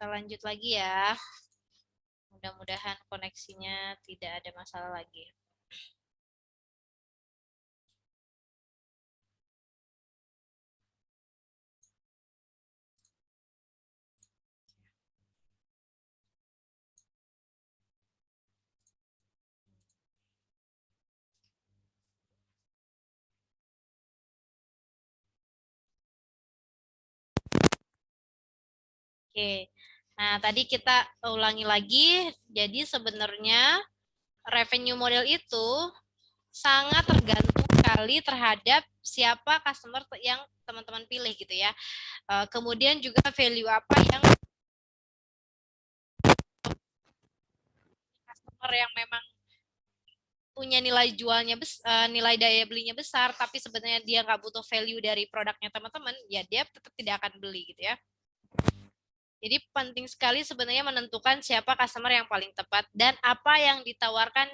Kita lanjut lagi ya. Mudah-mudahan koneksinya tidak ada masalah lagi. Oke. Nah, tadi kita ulangi lagi. Jadi sebenarnya revenue model itu sangat tergantung sekali terhadap siapa customer yang teman-teman pilih gitu ya. Kemudian juga value apa yang customer yang memang punya nilai jualnya nilai daya belinya besar, tapi sebenarnya dia nggak butuh value dari produknya teman-teman, ya dia tetap tidak akan beli gitu ya. Jadi penting sekali sebenarnya menentukan siapa customer yang paling tepat dan apa yang ditawarkan,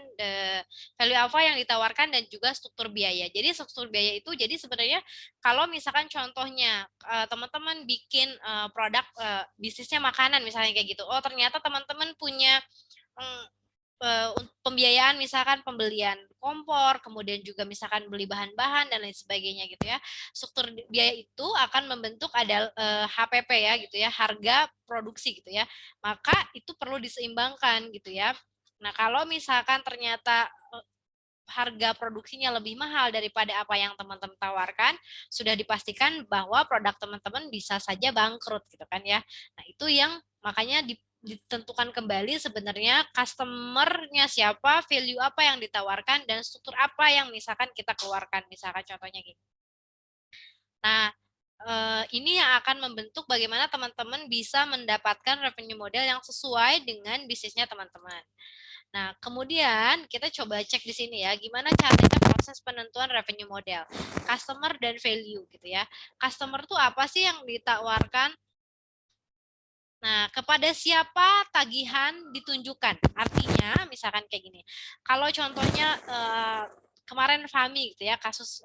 value apa yang ditawarkan dan juga struktur biaya. Jadi struktur biaya itu jadi sebenarnya kalau misalkan contohnya teman-teman bikin produk bisnisnya makanan misalnya kayak gitu. Oh ternyata teman-teman punya pembiayaan misalkan pembelian kompor, kemudian juga misalkan beli bahan-bahan dan lain sebagainya gitu ya. Struktur biaya itu akan membentuk ada HPP ya gitu ya, harga produksi gitu ya. Maka itu perlu diseimbangkan gitu ya. Nah, kalau misalkan ternyata harga produksinya lebih mahal daripada apa yang teman-teman tawarkan, sudah dipastikan bahwa produk teman-teman bisa saja bangkrut gitu kan ya. Nah, itu yang makanya ditentukan kembali sebenarnya customer-nya siapa, value apa yang ditawarkan, dan struktur apa yang misalkan kita keluarkan. Misalkan contohnya gini. Nah, ini yang akan membentuk bagaimana teman-teman bisa mendapatkan revenue model yang sesuai dengan bisnisnya teman-teman. Nah, kemudian kita coba cek di sini ya, gimana caranya proses penentuan revenue model, customer dan value gitu ya. Customer tuh apa sih yang ditawarkan? Nah, kepada siapa tagihan ditunjukkan? Artinya, misalkan kayak gini. Kalau contohnya kemarin Fahmi gitu ya, kasus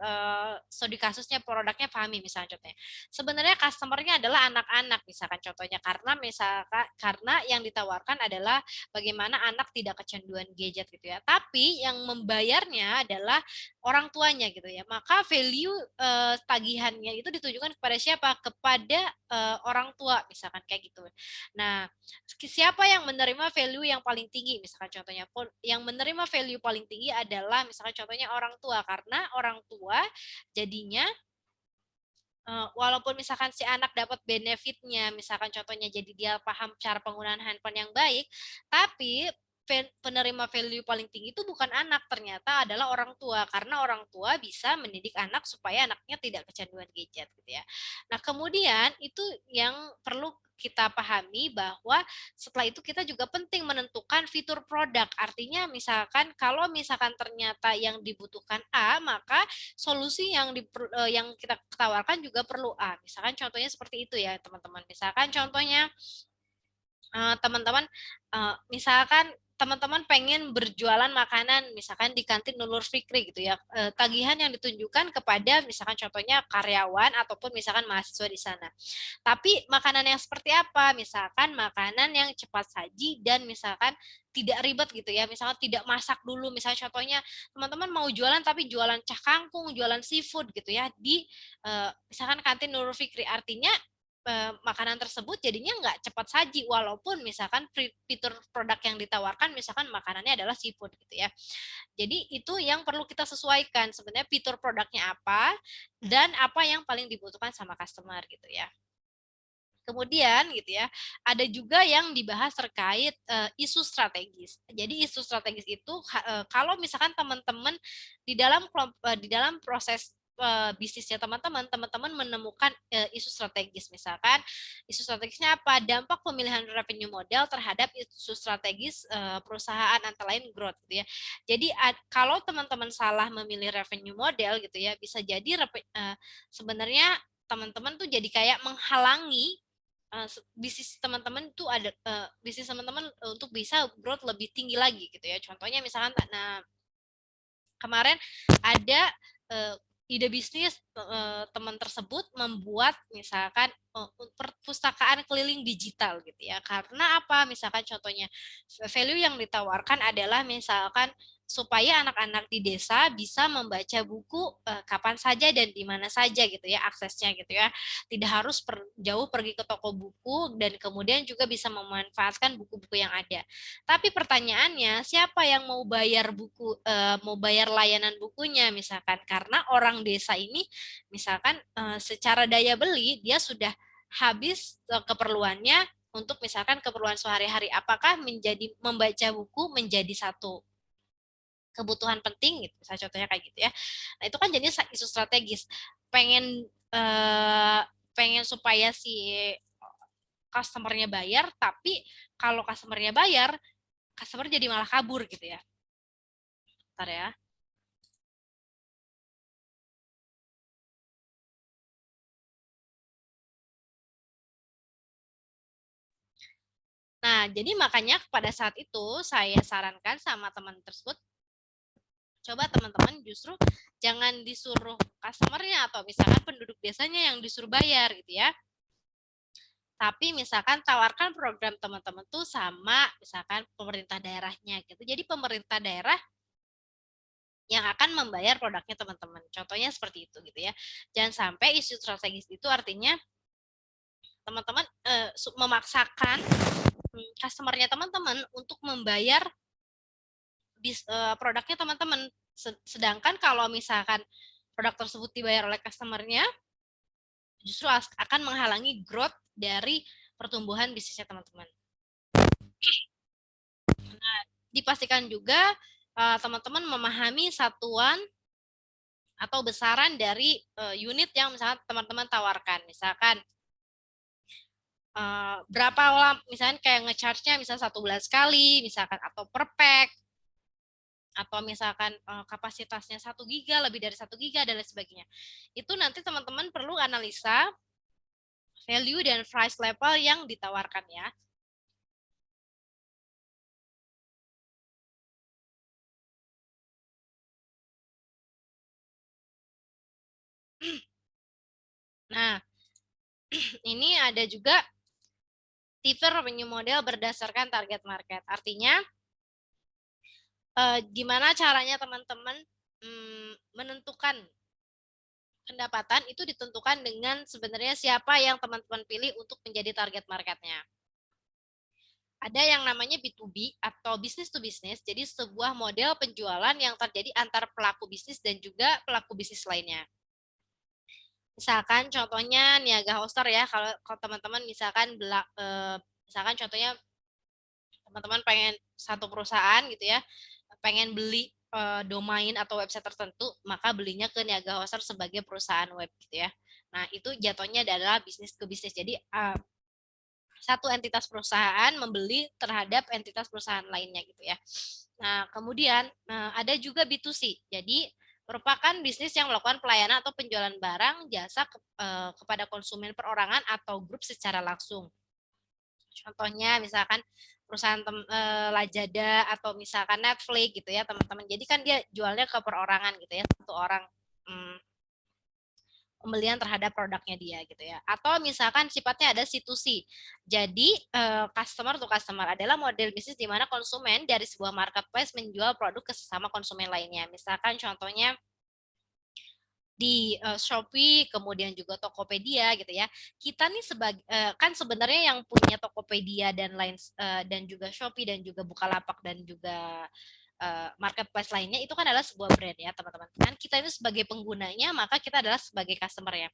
studi kasusnya produknya Fahmi misalnya contohnya. Sebenarnya customernya adalah anak-anak misalkan contohnya karena yang ditawarkan adalah bagaimana anak tidak kecanduan gadget gitu ya. Tapi yang membayarnya adalah orang tuanya gitu ya. Maka value tagihannya itu ditujukan kepada siapa? Kepada orang tua misalkan kayak gitu. Nah, siapa yang menerima value yang paling tinggi? Misalkan contohnya, yang menerima value paling tinggi adalah misalkan contohnya orang tua, karena orang tua jadinya walaupun misalkan si anak dapat benefitnya, misalkan contohnya jadi dia paham cara penggunaan handphone yang baik, tapi penerima value paling tinggi itu bukan anak, ternyata adalah orang tua, karena orang tua bisa mendidik anak supaya anaknya tidak kecanduan gadget gitu ya. Nah, kemudian itu yang perlu kita pahami bahwa setelah itu kita juga penting menentukan fitur produk. Artinya misalkan kalau misalkan ternyata yang dibutuhkan A, maka solusi yang kita tawarkan juga perlu A. Misalkan contohnya seperti itu ya, teman-teman. Misalkan contohnya teman-teman misalkan teman-teman pengen berjualan makanan misalkan di kantin Nurul Fikri gitu ya, tagihan yang ditunjukkan kepada misalkan contohnya karyawan ataupun misalkan mahasiswa di sana. Tapi makanan yang seperti apa? Misalkan makanan yang cepat saji dan misalkan tidak ribet gitu ya, misalkan tidak masak dulu, misalnya contohnya teman-teman mau jualan tapi jualan cah kangkung, jualan seafood gitu ya di misalkan kantin Nurul Fikri, artinya makanan tersebut jadinya nggak cepat saji walaupun misalkan fitur produk yang ditawarkan misalkan makanannya adalah seafood gitu ya. Jadi itu yang perlu kita sesuaikan sebenarnya fitur produknya apa dan apa yang paling dibutuhkan sama customer gitu ya. Kemudian gitu ya, ada juga yang dibahas terkait isu strategis. Jadi isu strategis itu kalau misalkan teman-teman di dalam proses bisnisnya teman-teman menemukan isu strategis, misalkan isu strategisnya apa? Dampak pemilihan revenue model terhadap isu strategis perusahaan antara lain growth gitu ya. Jadi kalau teman-teman salah memilih revenue model gitu ya, bisa jadi sebenarnya teman-teman tuh jadi kayak menghalangi bisnis teman-teman tuh ada bisnis teman-teman untuk bisa growth lebih tinggi lagi gitu ya. Contohnya misalkan kemarin ada ide bisnis teman tersebut membuat misalkan perpustakaan keliling digital gitu ya. Karena apa? Misalkan contohnya value yang ditawarkan adalah misalkan supaya anak-anak di desa bisa membaca buku kapan saja dan di mana saja gitu ya aksesnya gitu ya. Tidak harus jauh pergi ke toko buku dan kemudian juga bisa memanfaatkan buku-buku yang ada. Tapi pertanyaannya, siapa yang mau bayar buku, mau bayar layanan bukunya misalkan? Karena orang desa ini misalkan secara daya beli dia sudah habis keperluannya untuk misalkan keperluan sehari-hari. Apakah menjadi membaca buku menjadi satu kebutuhan penting gitu, misalnya contohnya kayak gitu ya. Nah itu kan jadinya isu strategis. Pengen pengen supaya si customernya bayar, tapi kalau customernya bayar, customer jadi malah kabur gitu ya. Bentar ya. Nah, jadi makanya pada saat itu saya sarankan sama teman tersebut, coba teman-teman justru jangan disuruh customernya atau misalkan penduduk desanya yang disuruh bayar gitu ya. Tapi misalkan tawarkan program teman-teman tuh sama misalkan pemerintah daerahnya gitu. Jadi pemerintah daerah yang akan membayar produknya teman-teman. Contohnya seperti itu gitu ya. Jangan sampai isu strategis itu artinya teman-teman memaksakan customernya teman-teman untuk membayar produknya teman-teman. Sedangkan kalau misalkan produk tersebut dibayar oleh customernya, justru akan menghalangi growth dari pertumbuhan bisnisnya teman-teman. Nah, dipastikan juga teman-teman memahami satuan atau besaran dari unit yang misalkan teman-teman tawarkan. Misalkan berapa lama, misalkan kayak ngecharge-nya misalnya 1 bulan sekali, misalkan atau per pack, atau misalkan kapasitasnya 1 GB, lebih dari 1 GB dan lain sebagainya. Itu nanti teman-teman perlu analisa value dan price level yang ditawarkan ya. Nah, ini ada juga tipe revenue model berdasarkan target market. Artinya, gimana caranya teman-teman menentukan pendapatan itu ditentukan dengan sebenarnya siapa yang teman-teman pilih untuk menjadi target marketnya. Ada yang namanya B2B atau business to business, jadi sebuah model penjualan yang terjadi antar pelaku bisnis dan juga pelaku bisnis lainnya. Misalkan contohnya niaga hoster ya, kalau teman-teman misalkan misalkan contohnya teman-teman pengen satu perusahaan gitu ya, pengen beli domain atau website tertentu, maka belinya ke niaga hoster sebagai perusahaan web gitu ya. Nah, itu jatuhnya adalah bisnis ke bisnis. Jadi satu entitas perusahaan membeli terhadap entitas perusahaan lainnya gitu ya. Nah, kemudian ada juga B2C. Jadi merupakan bisnis yang melakukan pelayanan atau penjualan barang jasa kepada konsumen perorangan atau grup secara langsung. Contohnya misalkan perusahaan Lazada atau misalkan Netflix gitu ya teman-teman. Jadi kan dia jualnya ke perorangan gitu ya, satu orang pembelian terhadap produknya dia gitu ya. Atau misalkan sifatnya ada C2C. Jadi customer to customer adalah model bisnis di mana konsumen dari sebuah marketplace menjual produk ke sesama konsumen lainnya. Misalkan contohnya di Shopee, kemudian juga Tokopedia gitu ya. Kita nih sebagai kan sebenarnya yang punya Tokopedia dan lain dan juga Shopee dan juga Bukalapak dan juga marketplace lainnya itu kan adalah sebuah brand ya teman-teman. Kan kita ini sebagai penggunanya, maka kita adalah sebagai customer ya.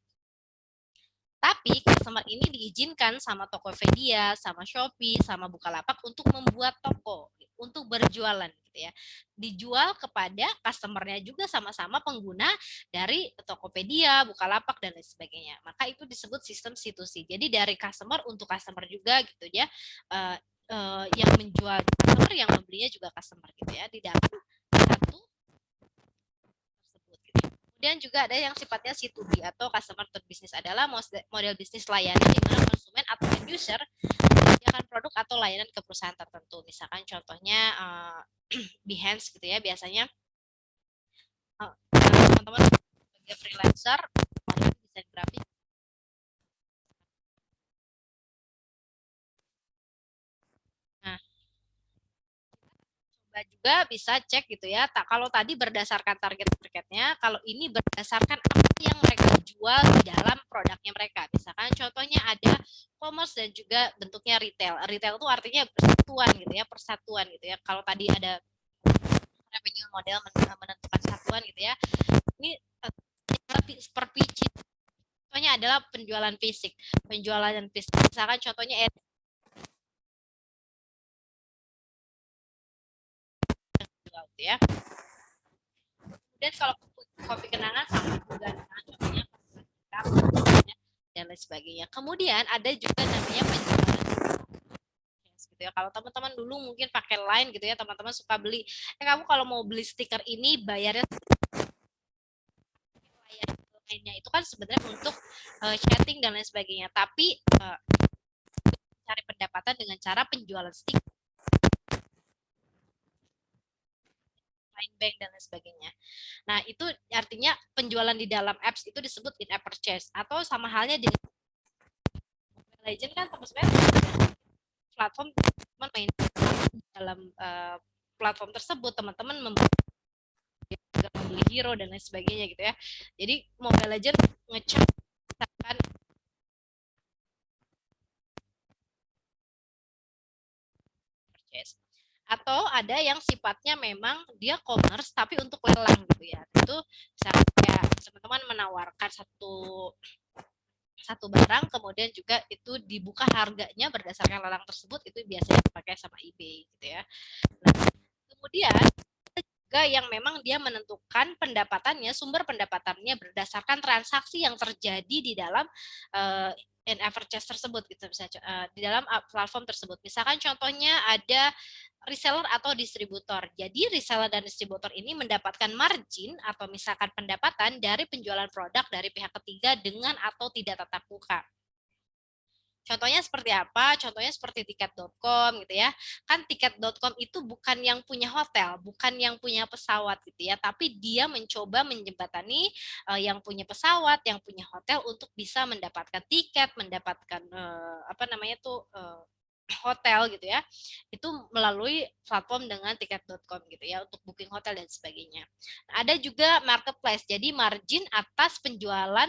Tapi customer ini diizinkan sama Tokopedia, sama Shopee, sama Bukalapak untuk membuat toko, untuk berjualan gitu ya. Dijual kepada customernya juga sama-sama pengguna dari Tokopedia, Bukalapak dan lain sebagainya. Maka itu disebut sistem C2C. Jadi dari customer untuk customer juga gitu ya. Yang menjual customer, yang membelinya juga customer gitu ya. Di dalam satu tersebut gitu. Kemudian juga ada yang sifatnya C2B atau customer to business, adalah model bisnis layanan di mana konsumen atau end user menyediakan produk atau layanan ke perusahaan tertentu. Misalkan contohnya Behance gitu ya, biasanya teman-teman sebagai freelancer, desain grafik, Kita juga bisa cek gitu ya. Kalau tadi berdasarkan targetnya, kalau ini berdasarkan apa yang mereka jual di dalam produknya mereka. Misalkan contohnya ada commerce dan juga bentuknya retail. Retail itu artinya persatuan gitu ya, persatuan gitu ya. Kalau tadi ada revenue model menentukan satuan gitu ya. Ini per biji. Contohnya adalah penjualan fisik. Penjualan fisik. Misalkan contohnya ya. Dan kalau kopi kenangan sama juga contohnya dan lain sebagainya. Kemudian ada juga namanya penjualan gitu ya. Kalau teman-teman dulu mungkin pakai Line gitu ya, teman-teman suka beli. Kamu kalau mau beli stiker ini bayarnya lainnya itu kan sebenarnya untuk chatting dan lain sebagainya. Tapi cari pendapatan dengan cara penjualan stiker, Line Bank dan lain sebagainya. Nah, itu artinya penjualan di dalam apps itu disebut in-app purchase atau sama halnya dengan Legend kan teman-teman platform teman main dalam platform tersebut teman-teman membeli hero dan lain sebagainya gitu ya. Jadi Mobile Legend ngecek misalkan purchase atau ada yang sifatnya memang dia commerce tapi untuk lelang gitu ya. Itu misalnya kayak teman-teman menawarkan satu barang kemudian juga itu dibuka harganya berdasarkan lelang tersebut, itu biasanya dipakai sama eBay gitu ya. Nah, kemudian juga yang memang dia menentukan pendapatannya, sumber pendapatannya berdasarkan transaksi yang terjadi di dalam in-app purchase tersebut gitu, misalnya di dalam platform tersebut. Misalkan contohnya ada reseller atau distributor. Jadi reseller dan distributor ini mendapatkan margin atau misalkan pendapatan dari penjualan produk dari pihak ketiga dengan atau tidak tatap muka. Contohnya seperti apa? Contohnya seperti tiket.com gitu ya. Kan tiket.com itu bukan yang punya hotel, bukan yang punya pesawat gitu ya, tapi dia mencoba menjembatani yang punya pesawat, yang punya hotel untuk bisa mendapatkan tiket, mendapatkan apa namanya tuh hotel gitu ya, itu melalui platform dengan tiket.com gitu ya untuk booking hotel dan sebagainya. Ada juga marketplace, jadi margin atas penjualan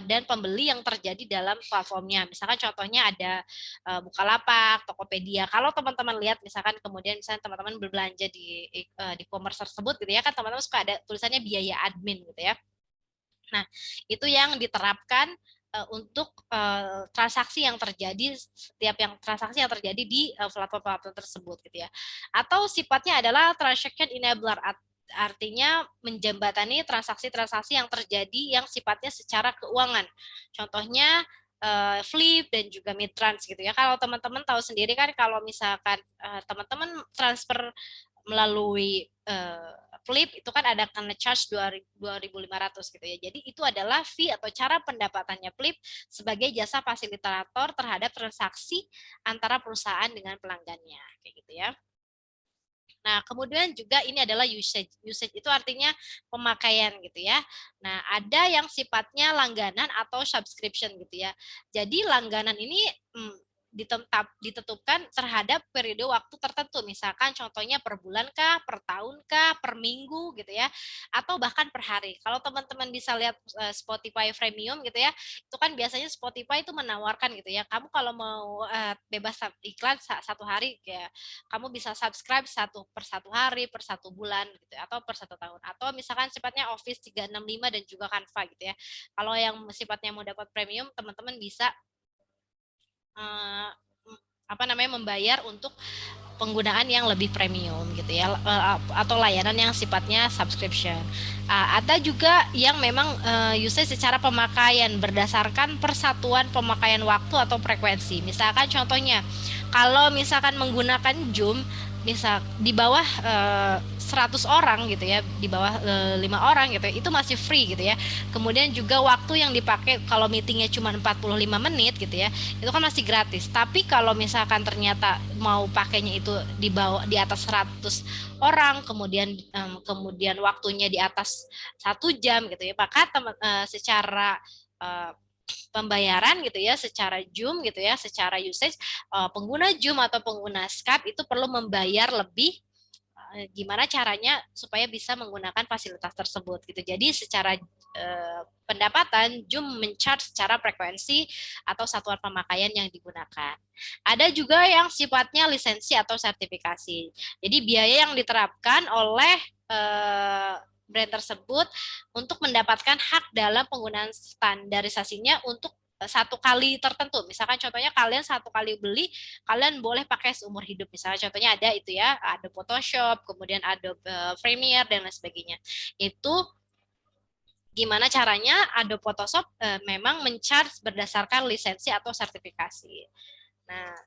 dan pembeli yang terjadi dalam platformnya. Misalkan contohnya ada Bukalapak, Tokopedia. Kalau teman-teman lihat misalkan kemudian misalkan teman-teman berbelanja di e-commerce tersebut gitu ya, kan teman-teman suka ada tulisannya biaya admin gitu ya. Nah, itu yang diterapkan untuk transaksi yang terjadi di platform-platform tersebut gitu ya. Atau sifatnya adalah transaction enabler, artinya menjembatani transaksi-transaksi yang terjadi yang sifatnya secara keuangan. Contohnya Flip dan juga Midtrans gitu ya. Kalau teman-teman tahu sendiri kan kalau misalkan teman-teman transfer melalui Flip itu kan ada kena charge 2.500 gitu ya. Jadi itu adalah fee atau cara pendapatannya Flip sebagai jasa fasilitator terhadap transaksi antara perusahaan dengan pelanggannya kayak gitu ya. Nah, kemudian juga ini adalah usage. Usage itu artinya pemakaian gitu ya. Nah, ada yang sifatnya langganan atau subscription gitu ya. Jadi langganan ini ditentukan terhadap periode waktu tertentu, misalkan contohnya per bulan kah, per tahun kah, per minggu gitu ya, atau bahkan per hari. Kalau teman-teman bisa lihat Spotify Premium gitu ya, itu kan biasanya Spotify itu menawarkan gitu ya, kamu kalau mau bebas iklan satu hari kayak kamu bisa subscribe per satu hari, per satu bulan gitu ya, atau per satu tahun, atau misalkan sifatnya Office 365 dan juga Canva gitu ya. Kalau yang sifatnya mau dapat premium, teman-teman bisa membayar untuk penggunaan yang lebih premium gitu ya, atau layanan yang sifatnya subscription. Ada juga yang memang usage secara pemakaian berdasarkan persatuan pemakaian waktu atau frekuensi. Misalkan contohnya kalau misalkan menggunakan Zoom misal di bawah 100 orang gitu ya, di bawah 5 orang gitu ya, itu masih free gitu ya. Kemudian juga waktu yang dipakai kalau meetingnya cuma 45 menit gitu ya, itu kan masih gratis. Tapi kalau misalkan ternyata mau pakainya itu di atas 100 orang, kemudian waktunya di atas 1 jam gitu ya, maka secara pembayaran gitu ya, secara Zoom gitu ya, secara usage pengguna Zoom atau pengguna Skype itu perlu membayar lebih gimana caranya supaya bisa menggunakan fasilitas tersebut gitu. Jadi secara pendapatan Zoom men-charge secara frekuensi atau satuan pemakaian yang digunakan. Ada juga yang sifatnya lisensi atau sertifikasi. Jadi biaya yang diterapkan oleh brand tersebut untuk mendapatkan hak dalam penggunaan standarisasinya untuk satu kali tertentu. Misalkan contohnya kalian satu kali beli, kalian boleh pakai seumur hidup. Misalnya contohnya ada itu ya, ada Photoshop, kemudian Adobe Premiere dan lain sebagainya. Itu gimana caranya Adobe Photoshop memang men-charge berdasarkan lisensi atau sertifikasi. Nah,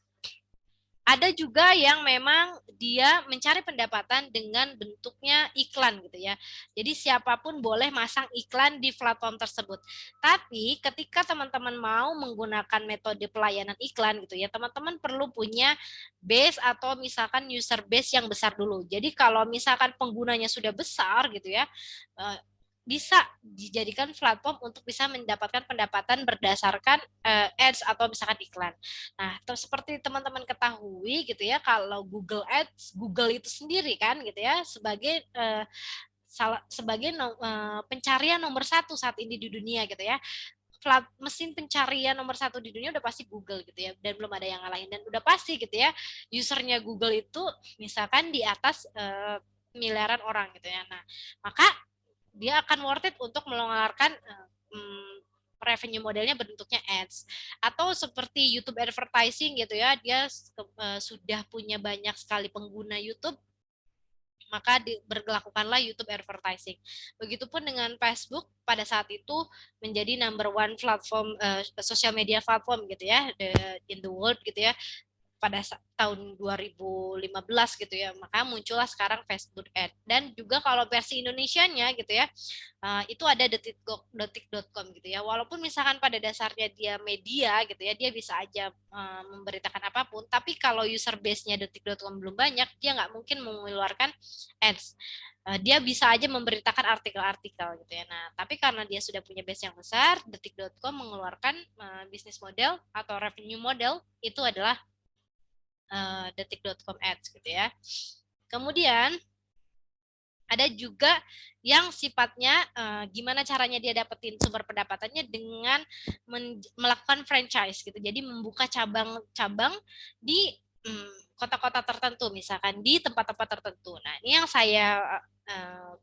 ada juga yang memang dia mencari pendapatan dengan bentuknya iklan gitu ya. Jadi siapapun boleh masang iklan di platform tersebut. Tapi ketika teman-teman mau menggunakan metode pelayanan iklan gitu ya, teman-teman perlu punya base atau misalkan user base yang besar dulu. Jadi kalau misalkan penggunanya sudah besar gitu ya, bisa dijadikan platform untuk bisa mendapatkan pendapatan berdasarkan ads atau misalkan iklan. Nah, seperti teman-teman ketahui gitu ya, kalau Google Ads, Google itu sendiri kan gitu ya sebagai pencarian nomor satu saat ini di dunia gitu ya. Mesin pencarian nomor satu di dunia udah pasti Google gitu ya, dan belum ada yang ngalahin, dan udah pasti gitu ya usernya Google itu misalkan di atas miliaran orang gitu ya. Nah, maka dia akan worth it untuk melonggarkan revenue modelnya bentuknya ads, atau seperti YouTube advertising gitu ya, dia sudah punya banyak sekali pengguna YouTube, maka berlakukanlah YouTube advertising. Begitupun dengan Facebook pada saat itu menjadi number one platform social media platform gitu ya in the world gitu ya pada tahun 2015 gitu ya, maka muncullah sekarang Facebook Ad. Dan juga kalau versi Indonesianya gitu ya, itu ada detik.com gitu ya. Walaupun misalkan pada dasarnya dia media gitu ya, dia bisa aja memberitakan apapun, tapi kalau user base-nya detik.com belum banyak, dia nggak mungkin mengeluarkan ads. Dia bisa aja memberitakan artikel-artikel gitu ya. Nah, tapi karena dia sudah punya base yang besar, detik.com mengeluarkan bisnis model atau revenue model itu adalah detik.com ads gitu ya. Kemudian ada juga yang sifatnya gimana caranya dia dapetin sumber pendapatannya dengan melakukan franchise gitu. Jadi membuka cabang-cabang di kota-kota tertentu, misalkan di tempat-tempat tertentu. Nah, ini yang saya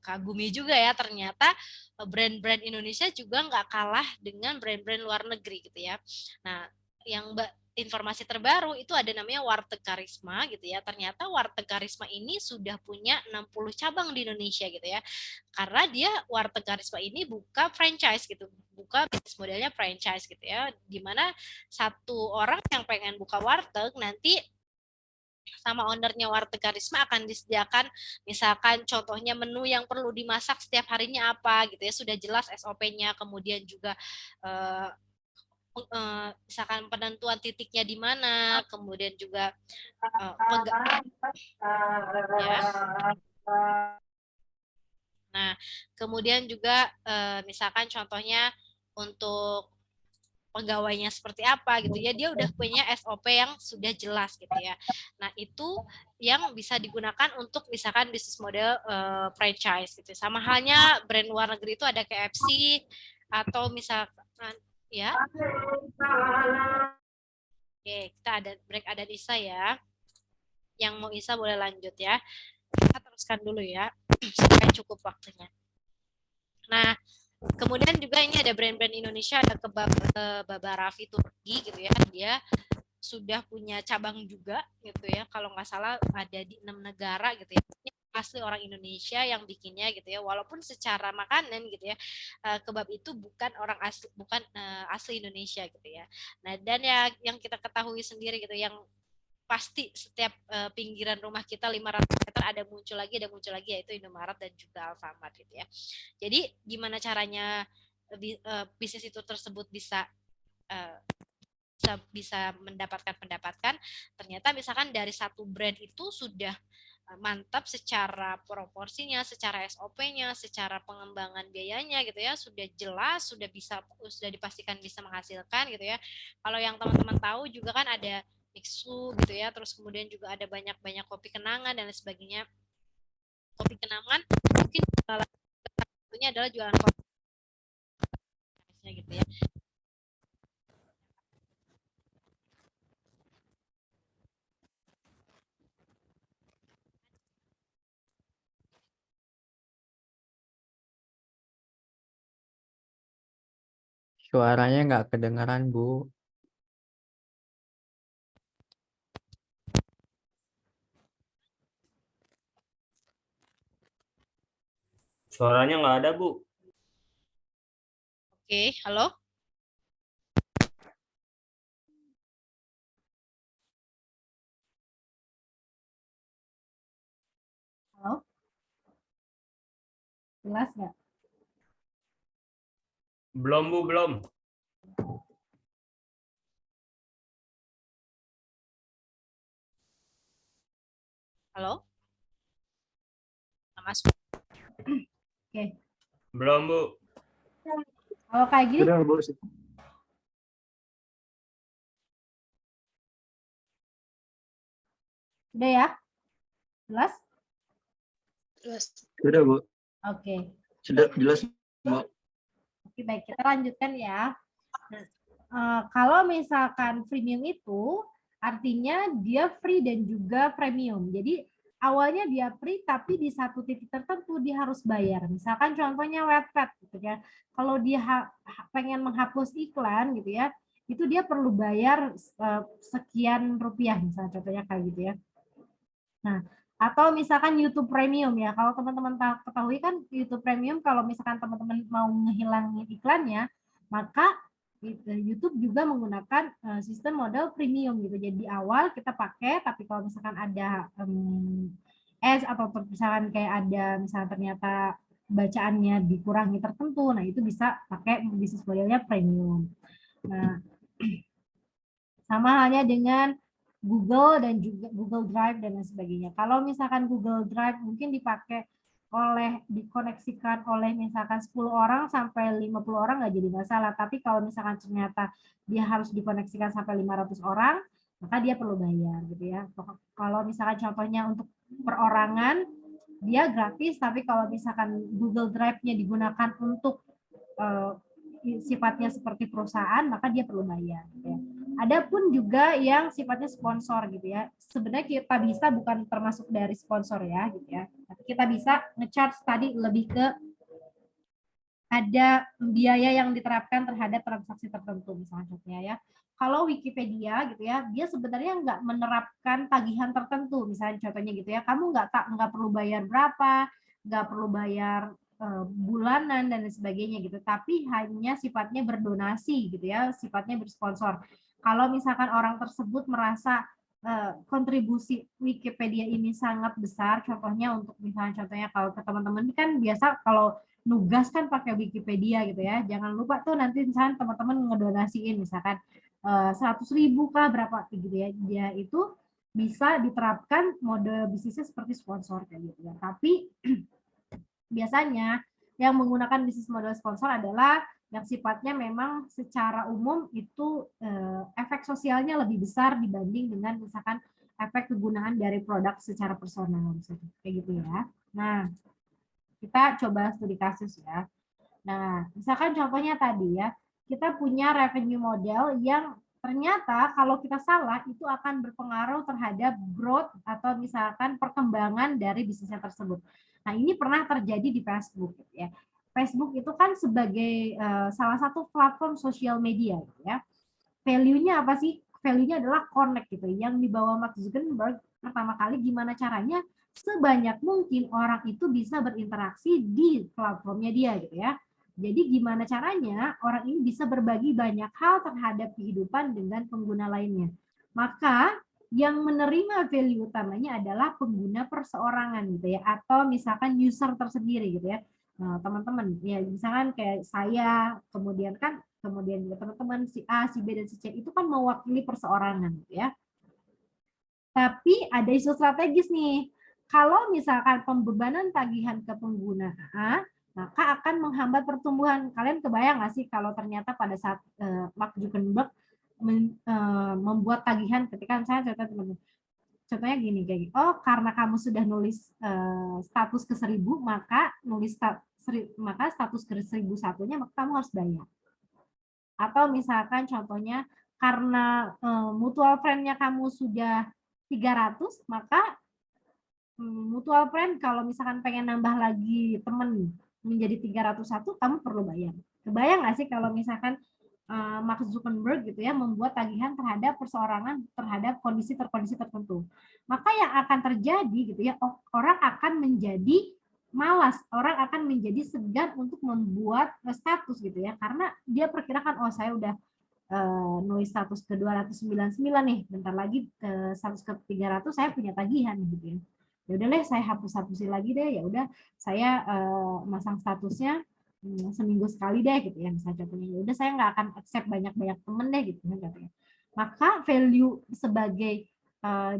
kagumi juga ya, ternyata brand-brand Indonesia juga nggak kalah dengan brand-brand luar negeri gitu ya. Nah, yang informasi terbaru itu ada namanya Warteg Karisma gitu ya. Ternyata Warteg Karisma ini sudah punya 60 cabang di Indonesia gitu ya. Karena dia Warteg Karisma ini buka franchise gitu. Buka bisnis modelnya franchise gitu ya. Dimana satu orang yang pengen buka warteg nanti sama ownernya Warteg Karisma akan disediakan misalkan contohnya menu yang perlu dimasak setiap harinya apa gitu ya, sudah jelas SOP-nya, kemudian juga misalkan penentuan titiknya di mana, kemudian juga ya. Nah, kemudian juga misalkan contohnya untuk pegawainya seperti apa gitu ya, dia udah punya SOP yang sudah jelas gitu ya. Nah, itu yang bisa digunakan untuk misalkan bisnis model franchise gitu. Sama halnya brand luar negeri itu ada KFC atau misalkan ya. Oke, kita ada break, ada Isa ya. Yang mau Isa boleh lanjut ya. Kita teruskan dulu ya, sampai cukup waktunya. Nah, kemudian juga ini ada brand-brand Indonesia, ada Baba Raffi Turki gitu ya. Dia sudah punya cabang juga gitu ya. Kalau nggak salah ada di 6 negara gitu ya. Ini asli orang Indonesia yang bikinnya gitu ya. Walaupun secara makanan gitu ya, kebab itu bukan orang asli, bukan asli Indonesia gitu ya. Nah, dan ya yang kita ketahui sendiri gitu, yang pasti setiap pinggiran rumah kita 500 meter ada muncul lagi yaitu Indomaret dan juga Alfamart gitu ya. Jadi gimana caranya bisnis itu tersebut bisa mendapatkan pendapatan, ternyata misalkan dari satu brand itu sudah mantap secara proporsinya, secara SOP-nya, secara pengembangan biayanya gitu ya, sudah jelas, sudah dipastikan bisa menghasilkan gitu ya. Kalau yang teman-teman tahu juga kan ada Mixu gitu ya, terus kemudian juga ada banyak-banyak kopi kenangan dan lain sebagainya. topik kenangan, mungkin salah satunya adalah jualan kopi gitu ya. Suaranya nggak kedengaran, Bu. Suaranya nggak ada, Bu. Oke, halo. Halo. Jelas nggak? Belum, Bu, belum. Halo. Mas. Oke. Belum, Bu. Kalau kayak gini? Sudah, Bu. Udah ya? Jelas? Jelas. Sudah, Bu. Oke. Sudah jelas, Bu. Oke, baik. Kita lanjutkan ya. Kalau misalkan freemium itu artinya dia free dan juga premium. Jadi awalnya dia free tapi di satu titik tertentu dia harus bayar. Misalkan contohnya Wattpad gitu ya. Kalau dia pengen menghapus iklan gitu ya, itu dia perlu bayar sekian rupiah misalnya contohnya kayak gitu ya. Nah, atau misalkan YouTube Premium ya. Kalau teman-teman ketahui kan YouTube Premium kalau misalkan teman-teman mau ngehilangin iklannya, maka YouTube juga menggunakan sistem model premium gitu. Jadi di awal kita pakai, tapi kalau misalkan ada ads atau misalkan kayak ada misalnya ternyata bacaannya dikurangi tertentu, nah itu bisa pakai bisnis modelnya premium. Nah, sama halnya dengan Google dan juga Google Drive dan lain sebagainya. Kalau misalkan Google Drive mungkin dipakai dikoneksikan oleh misalkan 10 orang sampai 50 orang nggak jadi masalah. Tapi kalau misalkan ternyata dia harus dikoneksikan sampai 500 orang, maka dia perlu bayar gitu ya. Kalau misalkan contohnya untuk perorangan, dia gratis, tapi kalau misalkan Google Drive-nya digunakan untuk sifatnya seperti perusahaan, maka dia perlu bayar gitu ya. Adapun juga yang sifatnya sponsor gitu ya. Sebenarnya kita bisa bukan termasuk dari sponsor ya gitu ya. Tapi kita bisa nge-charge tadi lebih ke ada biaya yang diterapkan terhadap transaksi tertentu misalnya contohnya ya. Kalau Wikipedia gitu ya, dia sebenarnya nggak menerapkan tagihan tertentu misalnya contohnya gitu ya. Kamu nggak perlu bayar berapa, nggak perlu bayar bulanan dan lain sebagainya gitu. Tapi hanya sifatnya berdonasi gitu ya, sifatnya bersponsor. Kalau misalkan orang tersebut merasa kontribusi Wikipedia ini sangat besar, contohnya untuk misalnya contohnya kalau ke teman-teman kan biasa kalau nugas kan pakai Wikipedia gitu ya. Jangan lupa tuh nanti misalkan teman-teman ngedonasiin misalkan 100.000 kah berapa gitu ya. Dia itu bisa diterapkan mode bisnisnya seperti sponsor kayak gitu ya. Tapi biasanya yang menggunakan bisnis model sponsor adalah yang sifatnya memang secara umum itu efek sosialnya lebih besar dibanding dengan misalkan efek kegunaan dari produk secara personal misalnya kayak gitu ya. Nah, kita coba studi kasus ya. Nah, misalkan contohnya tadi ya, kita punya revenue model yang ternyata kalau kita salah itu akan berpengaruh terhadap growth atau misalkan perkembangan dari bisnisnya tersebut. Nah, ini pernah terjadi di Facebook ya. Facebook itu kan sebagai salah satu platform sosial media ya. Value-nya apa sih? Value-nya adalah connect gitu. Yang dibawa Mark Zuckerberg pertama kali gimana caranya sebanyak mungkin orang itu bisa berinteraksi di platformnya dia gitu ya. Jadi gimana caranya orang ini bisa berbagi banyak hal terhadap kehidupan dengan pengguna lainnya. Maka yang menerima value utamanya adalah pengguna perseorangan gitu ya, atau misalkan user tersendiri gitu ya. Nah, teman-teman ya misalkan kayak saya, kemudian juga teman-teman si A, si B dan si C itu kan mewakili perseorangan gitu ya. Tapi ada isu strategis nih. Kalau misalkan pembebanan tagihan ke pengguna A, maka akan menghambat pertumbuhan. Kalian kebayang nggak sih kalau ternyata pada saat Mark Zuckerberg membuat tagihan ketika saya teman-teman contohnya gini kayak gini, oh karena kamu sudah nulis status ke 1000, maka maka status ke 1001-nya maka kamu harus bayar. Atau misalkan contohnya karena mutual friend-nya kamu sudah 300, maka mutual friend kalau misalkan pengen nambah lagi temen menjadi 301, kamu perlu bayar. Kebayang nggak sih kalau misalkan Mark Zuckerberg gitu ya membuat tagihan terhadap perseorangan terhadap kondisi tertentu. Maka yang akan terjadi gitu ya, orang akan menjadi malas, orang akan menjadi segan untuk membuat status gitu ya, karena dia perkirakan oh saya udah nulis status ke 299 nih, bentar lagi status ke 300 saya punya tagihan gitu ya. Ya udah deh saya hapus-hapusin lagi deh, ya udah saya masang statusnya seminggu sekali deh gitu ya, misalnya contohnya. Ya udah saya nggak akan accept banyak-banyak temen deh gitu ya. Maka value sebagai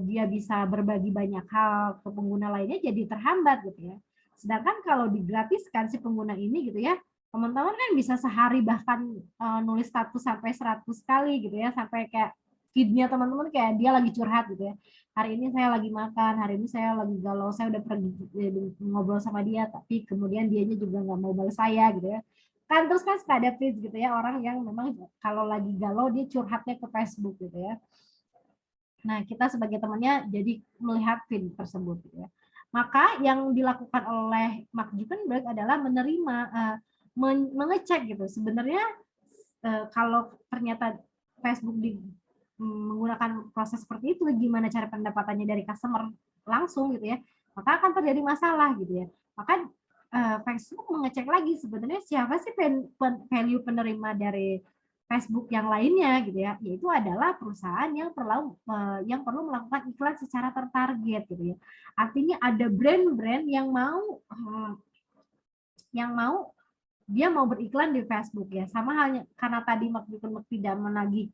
dia bisa berbagi banyak hal ke pengguna lainnya jadi terhambat gitu ya. Sedangkan kalau digratiskan si pengguna ini gitu ya, teman-teman kan bisa sehari bahkan nulis status sampai 100 kali gitu ya, sampai kayak feednya teman-teman kayak dia lagi curhat gitu ya. Hari ini saya lagi makan, hari ini saya lagi galau, saya udah pergi ngobrol sama dia, tapi kemudian dianya juga nggak mau balas saya gitu ya. Kan terus kan suka ada feed gitu ya, orang yang memang kalau lagi galau dia curhatnya ke Facebook gitu ya. Nah, kita sebagai temannya jadi melihat feed tersebut gitu ya. Maka yang dilakukan oleh Mark Zuckerberg adalah menerima, mengecek gitu. Sebenarnya kalau ternyata Facebook menggunakan proses seperti itu, gimana cara pendapatannya dari customer langsung gitu ya, maka akan terjadi masalah gitu ya. Maka Facebook mengecek lagi sebenarnya siapa sih value penerima dari Facebook yang lainnya gitu ya, yaitu adalah perusahaan yang perlu melakukan iklan secara tertarget gitu ya. Artinya ada brand-brand yang dia mau beriklan di Facebook ya. Sama halnya karena tadi Mark Zuckerberg tidak menagih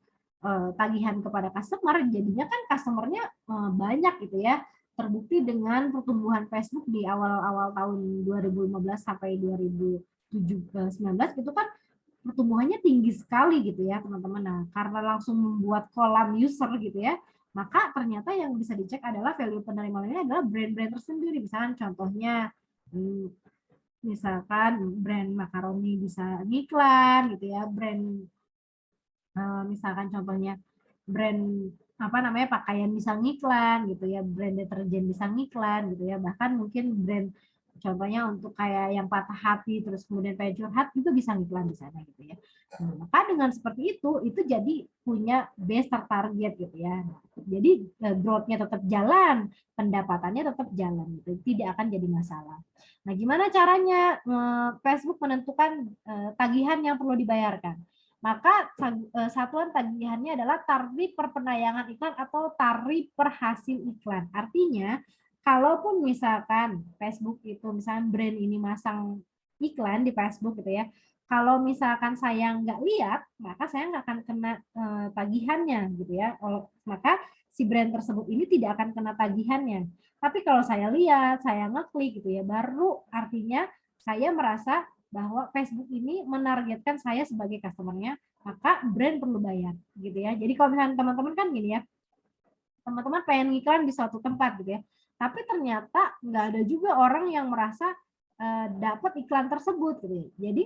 tagihan kepada customer, jadinya kan customernya banyak gitu ya. Terbukti dengan pertumbuhan Facebook di awal-awal tahun 2015 sampai 2019 itu kan pertumbuhannya tinggi sekali gitu ya teman-teman. Nah, karena langsung membuat kolam user gitu ya, maka ternyata yang bisa dicek adalah value penerima ini adalah brand-brand tersendiri. Misalkan contohnya misalkan brand makaroni bisa ngiklan gitu ya, brand misalkan contohnya brand pakaian bisa ngiklan gitu ya, brand deterjen bisa ngiklan gitu ya, bahkan mungkin brand contohnya untuk kayak yang patah hati terus kemudian pengen curhat itu bisa ngiklan di sana gitu ya. Nah, maka dengan seperti itu jadi punya base tertarget gitu ya. Jadi growth-nya tetap jalan, pendapatannya tetap jalan gitu, tidak akan jadi masalah. Nah, gimana caranya Facebook menentukan tagihan yang perlu dibayarkan? Maka satuan tagihannya adalah tarif per penayangan iklan atau tarif per hasil iklan. Artinya, kalaupun misalkan Facebook itu, misalkan brand ini masang iklan di Facebook gitu ya, kalau misalkan saya nggak lihat, maka saya nggak akan kena tagihannya gitu ya. Maka si brand tersebut ini tidak akan kena tagihannya. Tapi kalau saya lihat, saya ngeklik gitu ya, baru artinya saya merasa bahwa Facebook ini menargetkan saya sebagai customer-nya, maka brand perlu bayar gitu ya. Jadi kalau misalnya teman-teman kan gini ya, teman-teman pengen ngiklan di suatu tempat gitu ya, tapi ternyata nggak ada juga orang yang merasa dapat iklan tersebut gitu ya. Jadi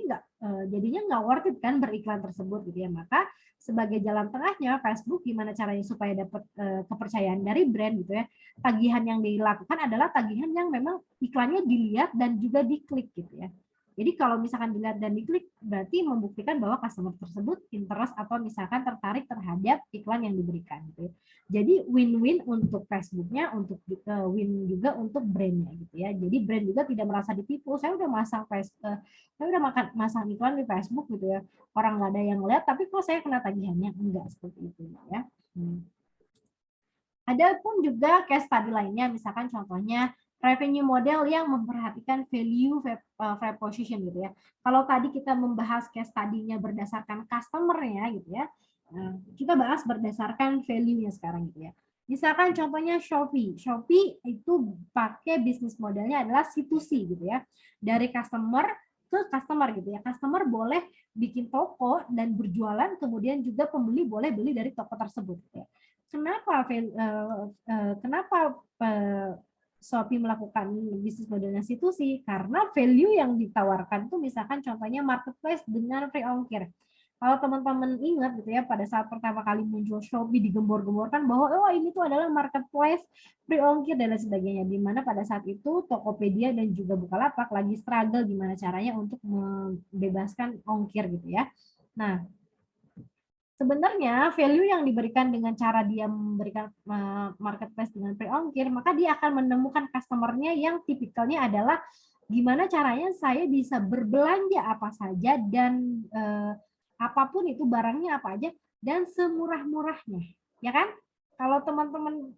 jadinya nggak worth it kan beriklan tersebut gitu ya. Maka sebagai jalan tengahnya Facebook gimana caranya supaya dapat kepercayaan dari brand gitu ya. Tagihan yang dilakukan adalah tagihan yang memang iklannya dilihat dan juga diklik gitu ya. Jadi kalau misalkan dilihat dan diklik berarti membuktikan bahwa customer tersebut interest atau misalkan tertarik terhadap iklan yang diberikan gitu ya. Jadi win-win untuk Facebooknya, untuk win juga untuk brandnya gitu ya. Jadi brand juga tidak merasa ditipu. Saya udah masang iklan di Facebook gitu ya. Orang nggak ada yang lihat, tapi kok saya kena tagihannya? Enggak seperti itu ya. Ada pun juga case study lainnya, misalkan contohnya revenue model yang memperhatikan value proposition gitu ya. Kalau tadi kita membahas case study-nya berdasarkan customer-nya gitu ya. Kita bahas berdasarkan value-nya sekarang gitu ya. Misalkan contohnya Shopee. Shopee itu pakai bisnis modelnya adalah C2C gitu ya. Dari customer ke customer gitu ya. Customer boleh bikin toko dan berjualan, kemudian juga pembeli boleh beli dari toko tersebut. Ya. Kenapa Shopee melakukan bisnis model institusi? Karena value yang ditawarkan itu misalkan contohnya marketplace dengan free ongkir. Kalau teman-teman ingat gitu ya, pada saat pertama kali muncul Shopee digembor-gemborkan bahwa oh ini tuh adalah marketplace free ongkir dan lain sebagainya. Di mana pada saat itu Tokopedia dan juga Bukalapak lagi struggle gimana caranya untuk membebaskan ongkir gitu ya. Nah, sebenarnya value yang diberikan dengan cara dia memberikan marketplace dengan free ongkir, maka dia akan menemukan customer-nya yang tipikalnya adalah gimana caranya saya bisa berbelanja apa saja dan apapun itu barangnya apa aja dan semurah-murahnya, ya kan? Kalau teman-teman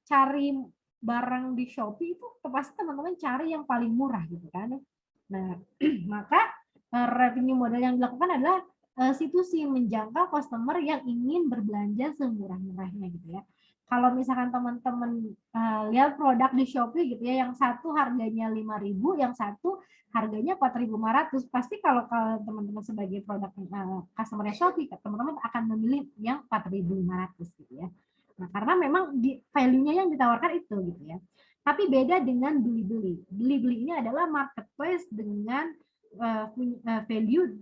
cari barang di Shopee itu pasti teman-teman cari yang paling murah gitu kan. Nah, maka revenue model yang dilakukan adalah institusi menjangkau customer yang ingin berbelanja semurah-murahnya gitu ya. Kalau misalkan teman-teman lihat produk di Shopee gitu ya, yang satu harganya 5.000, yang satu harganya 4.500, pasti kalau teman-teman sebagai produk customer Shopee, teman-teman akan memilih yang 4.500 gitu ya. Nah, karena memang value-nya yang ditawarkan itu gitu ya. Tapi beda dengan Blibli. Blibli ini adalah marketplace dengan value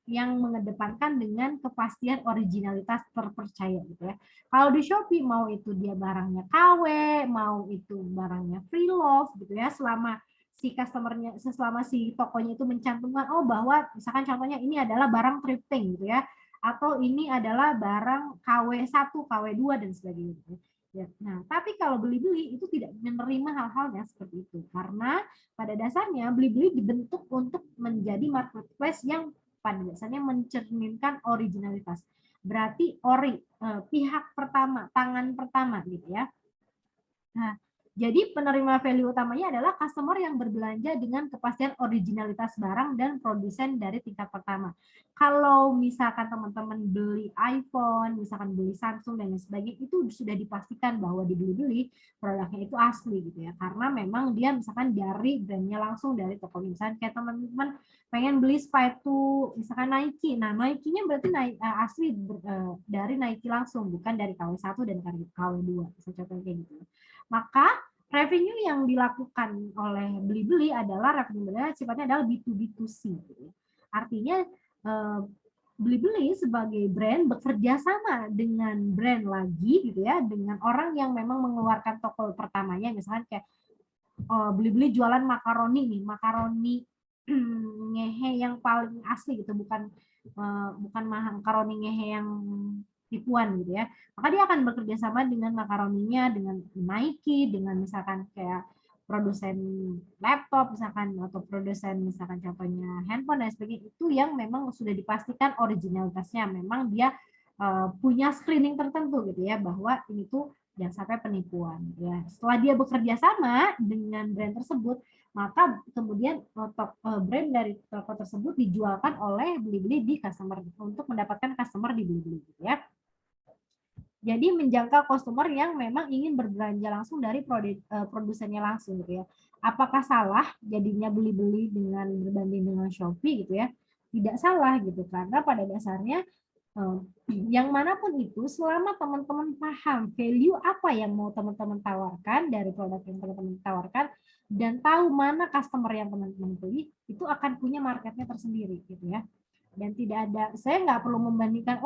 yang mengedepankan dengan kepastian originalitas terpercaya gitu ya. Kalau di Shopee mau itu dia barangnya KW, mau itu barangnya free love gitu ya, selama si customernya, selama si tokonya itu mencantumkan oh bahwa misalkan contohnya ini adalah barang thrifting gitu ya, atau ini adalah barang KW1, KW2 dan sebagainya gitu. Ya. Nah, tapi kalau Blibli itu tidak menerima hal-hal yang seperti itu karena pada dasarnya Blibli dibentuk untuk menjadi marketplace yang pada dasarnya mencerminkan originalitas. Berarti pihak pertama, tangan pertama gitu ya. Nah, jadi penerima value utamanya adalah customer yang berbelanja dengan kepastian originalitas barang dan produsen dari tingkat pertama. Kalau misalkan teman-teman beli iPhone, misalkan beli Samsung dan lain sebagainya, itu sudah dipastikan bahwa dibeli produknya itu asli gitu ya. Karena memang dia misalkan dari brandnya langsung dari toko. Misalkan kayak teman-teman pengen beli sepatu misalkan Nike. Nah, Nike-nya berarti asli dari Nike langsung, bukan dari KW1 dan KW2. Bisa contohnya kayak gitu. Maka revenue yang dilakukan oleh Blibli adalah revenue sifatnya adalah B2B2C. Artinya Blibli sebagai brand bekerja sama dengan brand lagi gitu ya, dengan orang yang memang mengeluarkan toko pertamanya, misalkan kayak Blibli jualan makaroni nih, makaroni ngehe yang paling asli gitu, bukan makaroni ngehe yang tipuan gitu ya. Maka dia akan bekerja sama dengan makaroninya, dengan Nike, dengan misalkan kayak produsen laptop misalkan atau produsen misalkan contohnya handphone dan sebagainya, itu yang memang sudah dipastikan originalitasnya, memang dia punya screening tertentu gitu ya bahwa ini tuh jangan sampai penipuan ya. Setelah dia bekerja sama dengan brand tersebut, maka kemudian brand dari toko tersebut dijualkan oleh Blibli di customer untuk mendapatkan customer di Blibli gitu ya. Jadi menjangkau customer yang memang ingin berbelanja langsung dari produsennya langsung gitu ya. Apakah salah jadinya beli-beli dengan berbanding dengan Shopee gitu ya? Tidak salah gitu, karena pada dasarnya yang manapun itu selama teman-teman paham value apa yang mau teman-teman tawarkan dari produk yang teman-teman tawarkan dan tahu mana customer yang teman-teman beli, itu akan punya marketnya tersendiri gitu ya. Dan tidak ada, saya nggak perlu membandingkan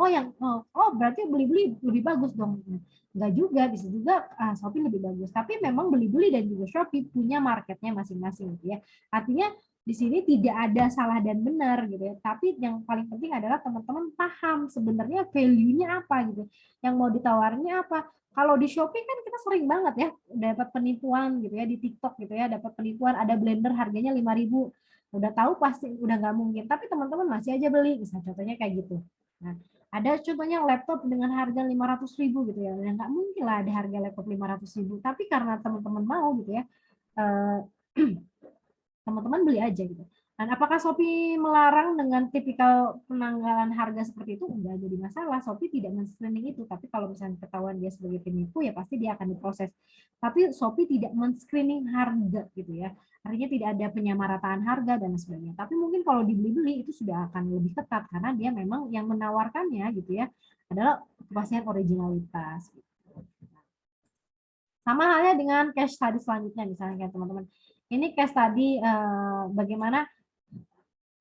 berarti Blibli lebih bagus dong, nggak juga, bisa juga Shopee lebih bagus, tapi memang Blibli dan juga Shopee punya marketnya masing-masing gitu ya. Artinya di sini tidak ada salah dan benar gitu ya, tapi yang paling penting adalah teman-teman paham sebenarnya value-nya apa gitu, yang mau ditawarnya apa. Kalau di Shopee kan kita sering banget ya dapat penipuan gitu ya, di TikTok gitu ya, dapat penipuan, ada blender harganya 5.000, udah tahu pasti udah nggak mungkin, tapi teman-teman masih aja beli, misalnya contohnya kayak gitu. Nah, ada contohnya laptop dengan harga 500.000 gitu ya, nggak mungkin lah ada harga laptop 500.000, tapi karena teman-teman mau gitu ya, teman-teman beli aja gitu. Dan apakah Shopee melarang dengan tipikal penanggalan harga seperti itu? Enggak jadi masalah. Shopee tidak men-screening itu. Tapi kalau misalnya ketahuan dia sebagai penipu, ya pasti dia akan diproses. Tapi Shopee tidak men-screening harga gitu ya. Artinya tidak ada penyamarataan harga dan sebagainya. Tapi mungkin kalau dibeli-beli itu sudah akan lebih ketat karena dia memang yang menawarkannya gitu ya adalah kepastian originalitas. Sama halnya dengan case study selanjutnya misalnya kayak teman-teman. Ini case study bagaimana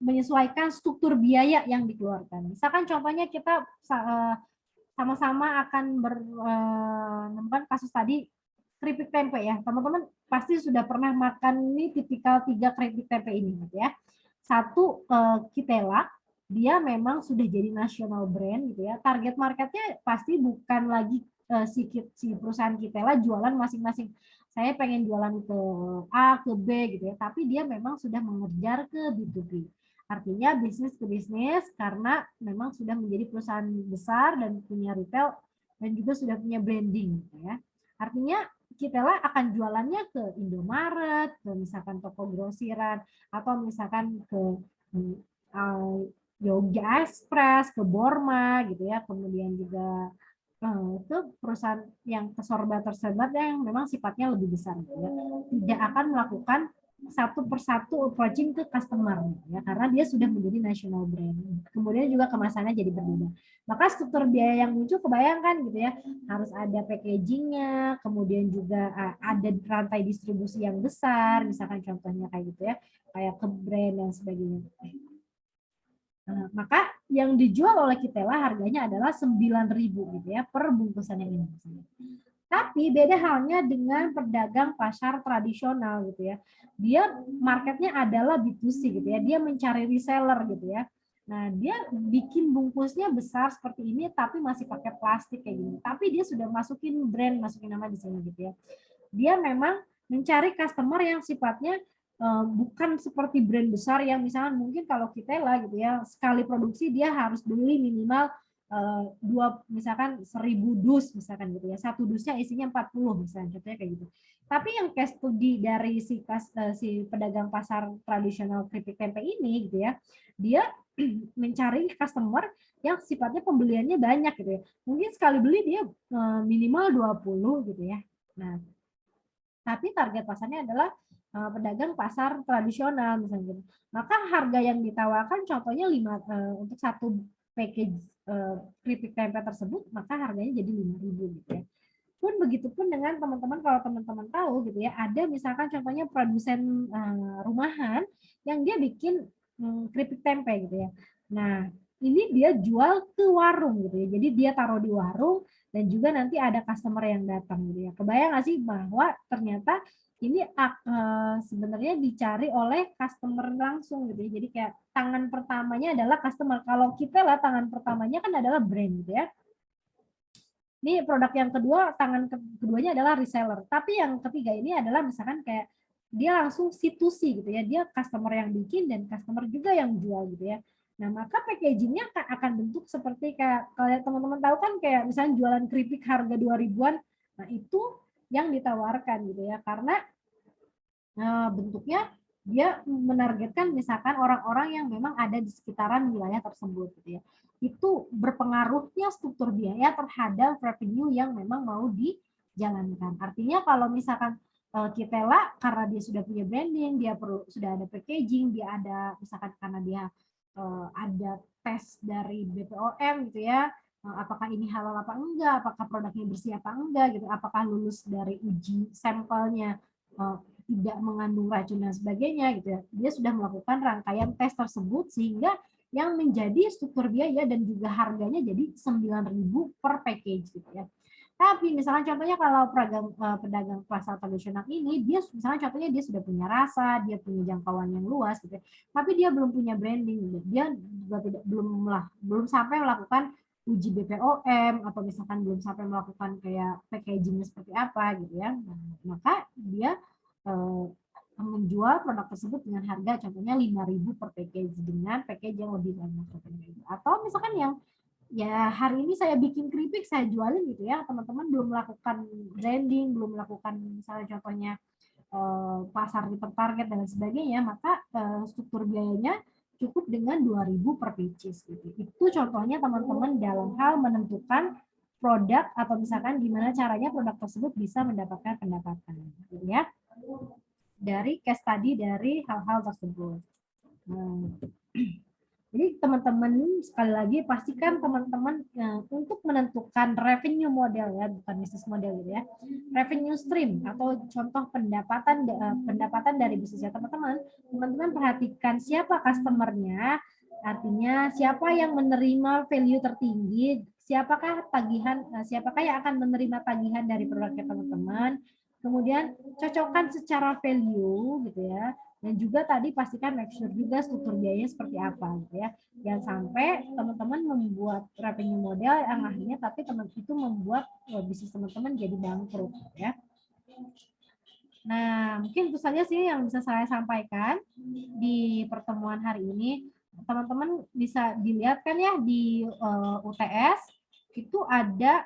menyesuaikan struktur biaya yang dikeluarkan. Misalkan contohnya kita sama-sama akan menemukan kasus tadi keripik tempe ya. Teman-teman pasti sudah pernah makan ini tipikal 3 keripik tempe ini gitu ya. Satu Kitela, dia memang sudah jadi national brand gitu ya. Target marketnya pasti bukan lagi si perusahaan Kitela jualan masing-masing. Saya pengen jualan ke A, ke B gitu ya. Tapi dia memang sudah mengejar ke B2B. Artinya bisnis ke bisnis karena memang sudah menjadi perusahaan besar dan punya retail dan juga sudah punya branding gitu ya. Artinya Kitela akan jualannya ke Indomaret, ke misalkan toko grosiran atau misalkan ke Yoga Express, ke Borma gitu ya, kemudian juga ke perusahaan yang tersebar yang memang sifatnya lebih besar gitu ya. Tidak akan melakukan satu persatu approaching ke customer ya karena dia sudah menjadi national brand. Kemudian juga kemasannya jadi berbeda. Maka struktur biaya yang muncul kebayangkan gitu ya, harus ada packagingnya, kemudian juga ada rantai distribusi yang besar, misalkan contohnya kayak gitu ya, kayak ke brand dan sebagainya. Maka yang dijual oleh Kitela harganya adalah 9.000 gitu ya per bungkusan yang ini. Tapi beda halnya dengan pedagang pasar tradisional gitu ya. Dia marketnya adalah B2C gitu ya. Dia mencari reseller gitu ya. Nah, dia bikin bungkusnya besar seperti ini tapi masih pakai plastik kayak gini. Tapi dia sudah masukin brand, masukin nama di sini gitu ya. Dia memang mencari customer yang sifatnya bukan seperti brand besar yang misalnya mungkin kalau Kitela gitu ya, sekali produksi dia harus beli minimal misalkan 1.000 dus misalkan gitu ya, satu dusnya isinya 40 misalnya contohnya kayak gitu. Tapi yang case study dari si pedagang pasar tradisional keripik tempe ini gitu ya, dia mencari customer yang sifatnya pembeliannya banyak gitu ya. Mungkin sekali beli dia minimal 20 gitu ya. Nah, tapi target pasarnya adalah pedagang pasar tradisional misalnya gitu. Maka harga yang ditawarkan contohnya untuk satu package keripik tempe tersebut, maka harganya jadi 5.000 gitu ya. Pun begitupun dengan teman-teman, kalau teman-teman tahu gitu ya, ada misalkan contohnya produsen rumahan yang dia bikin keripik tempe gitu ya. Nah, ini dia jual ke warung gitu ya. Jadi dia taruh di warung dan juga nanti ada customer yang datang gitu ya. Kebayang nggak sih bahwa ternyata ini sebenarnya dicari oleh customer langsung gitu ya. Jadi kayak tangan pertamanya adalah customer. Kalau kita lah tangan pertamanya kan adalah brand gitu ya. Ini produk yang kedua, tangan keduanya adalah reseller. Tapi yang ketiga ini adalah misalkan kayak dia langsung C2C gitu ya. Dia customer yang bikin dan customer juga yang jual gitu ya. Nah, maka packagingnya akan bentuk seperti kayak kalau teman-teman tahu kan kayak misalnya jualan keripik harga 2.000-an. Nah, itu yang ditawarkan gitu ya. Karena bentuknya dia menargetkan misalkan orang-orang yang memang ada di sekitaran wilayah tersebut gitu ya. Itu berpengaruhnya struktur biaya terhadap revenue yang memang mau dijalankan. Artinya kalau misalkan Kitela karena dia sudah punya branding, dia sudah ada packaging, dia ada misalkan karena dia ada tes dari BPOM gitu ya, apakah ini halal apa enggak, apakah produknya bersih apa enggak gitu, apakah lulus dari uji sampelnya tidak mengandung racun dan sebagainya gitu ya. Dia sudah melakukan rangkaian tes tersebut sehingga yang menjadi struktur biaya dan juga harganya jadi 9.000 per package gitu ya. Tapi misalnya contohnya kalau pedagang pasar tradisional ini, dia misalnya contohnya dia sudah punya rasa, dia punya jangkauan yang luas gitu ya. Tapi dia belum punya branding, dia juga belum sampai melakukan uji BPOM atau misalkan belum sampai melakukan kayak packagingnya seperti apa gitu ya. Nah, maka dia menjual produk tersebut dengan harga contohnya 5.000 per package dengan package yang lebih banyak. Atau misalkan yang ya hari ini saya bikin keripik saya jualin gitu ya, teman-teman belum melakukan branding, belum melakukan misalnya contohnya pasar tertarget dan sebagainya, maka struktur biayanya cukup dengan 2.000 per purchase gitu. Itu contohnya teman-teman dalam hal menentukan produk atau misalkan gimana caranya produk tersebut bisa mendapatkan pendapatan gitu ya. Dari case study dari hal-hal tersebut. Jadi teman-teman sekali lagi pastikan teman-teman untuk menentukan revenue model ya, bukan bisnis model gitu ya. Revenue stream atau contoh pendapatan dari bisnisnya teman-teman. Teman-teman perhatikan siapa customernya, artinya siapa yang menerima value tertinggi, siapakah yang akan menerima tagihan dari produknya teman-teman. Kemudian cocokkan secara value gitu ya. Dan juga tadi pastikan make sure juga struktur biayanya seperti apa gitu ya. Jangan sampai teman-teman membuat revenue model yang akhirnya tapi teman itu membuat bisnis teman-teman jadi bangkrut gitu ya. Nah, mungkin itu saja sih yang bisa saya sampaikan di pertemuan hari ini. Teman-teman bisa dilihat kan ya di UTS itu ada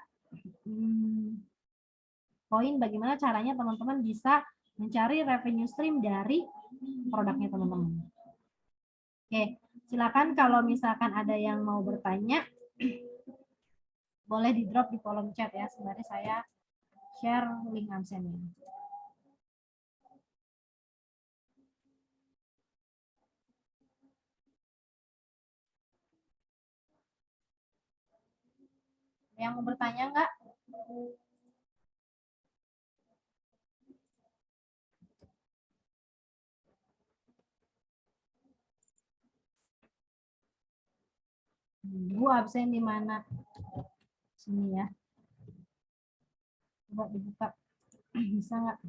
poin bagaimana caranya teman-teman bisa mencari revenue stream dari produknya teman-teman. Oke, silakan kalau misalkan ada yang mau bertanya, boleh di drop di kolom chat ya. Sebenarnya saya share link absennya. Yang mau bertanya enggak? Bu absen di mana? Sini ya. Coba dibuka. Bisa nggak?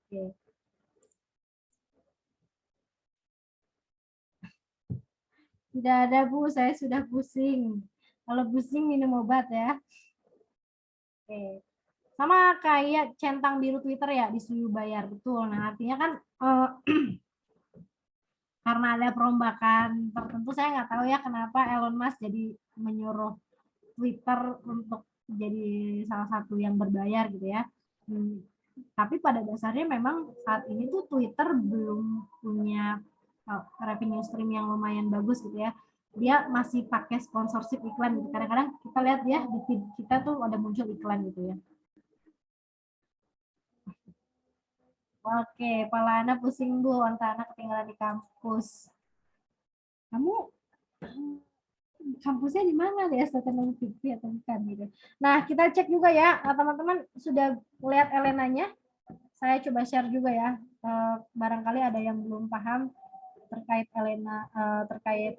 Oke. Tidak ada Bu, saya sudah pusing. Kalau pusing minum obat ya. Oke. Sama kayak centang biru Twitter ya, disuruh bayar. Betul. Nah, artinya kan karena ada perombakan tertentu, saya nggak tahu ya kenapa Elon Musk jadi menyuruh Twitter untuk jadi salah satu yang berbayar gitu ya. Tapi pada dasarnya memang saat ini tuh Twitter belum punya revenue stream yang lumayan bagus gitu ya. Dia masih pakai sponsorship iklan gitu. Kadang-kadang kita lihat ya di feed kita tuh ada muncul iklan gitu ya. Oke, Pala Ana pusing Bu, anak ketinggalan di kampus. Kamu kampusnya di mana deh, STM TV atau bukan gitu. Nah, kita cek juga ya, teman-teman sudah lihat Elenanya. Saya coba share juga ya. Barangkali ada yang belum paham terkait Elena, terkait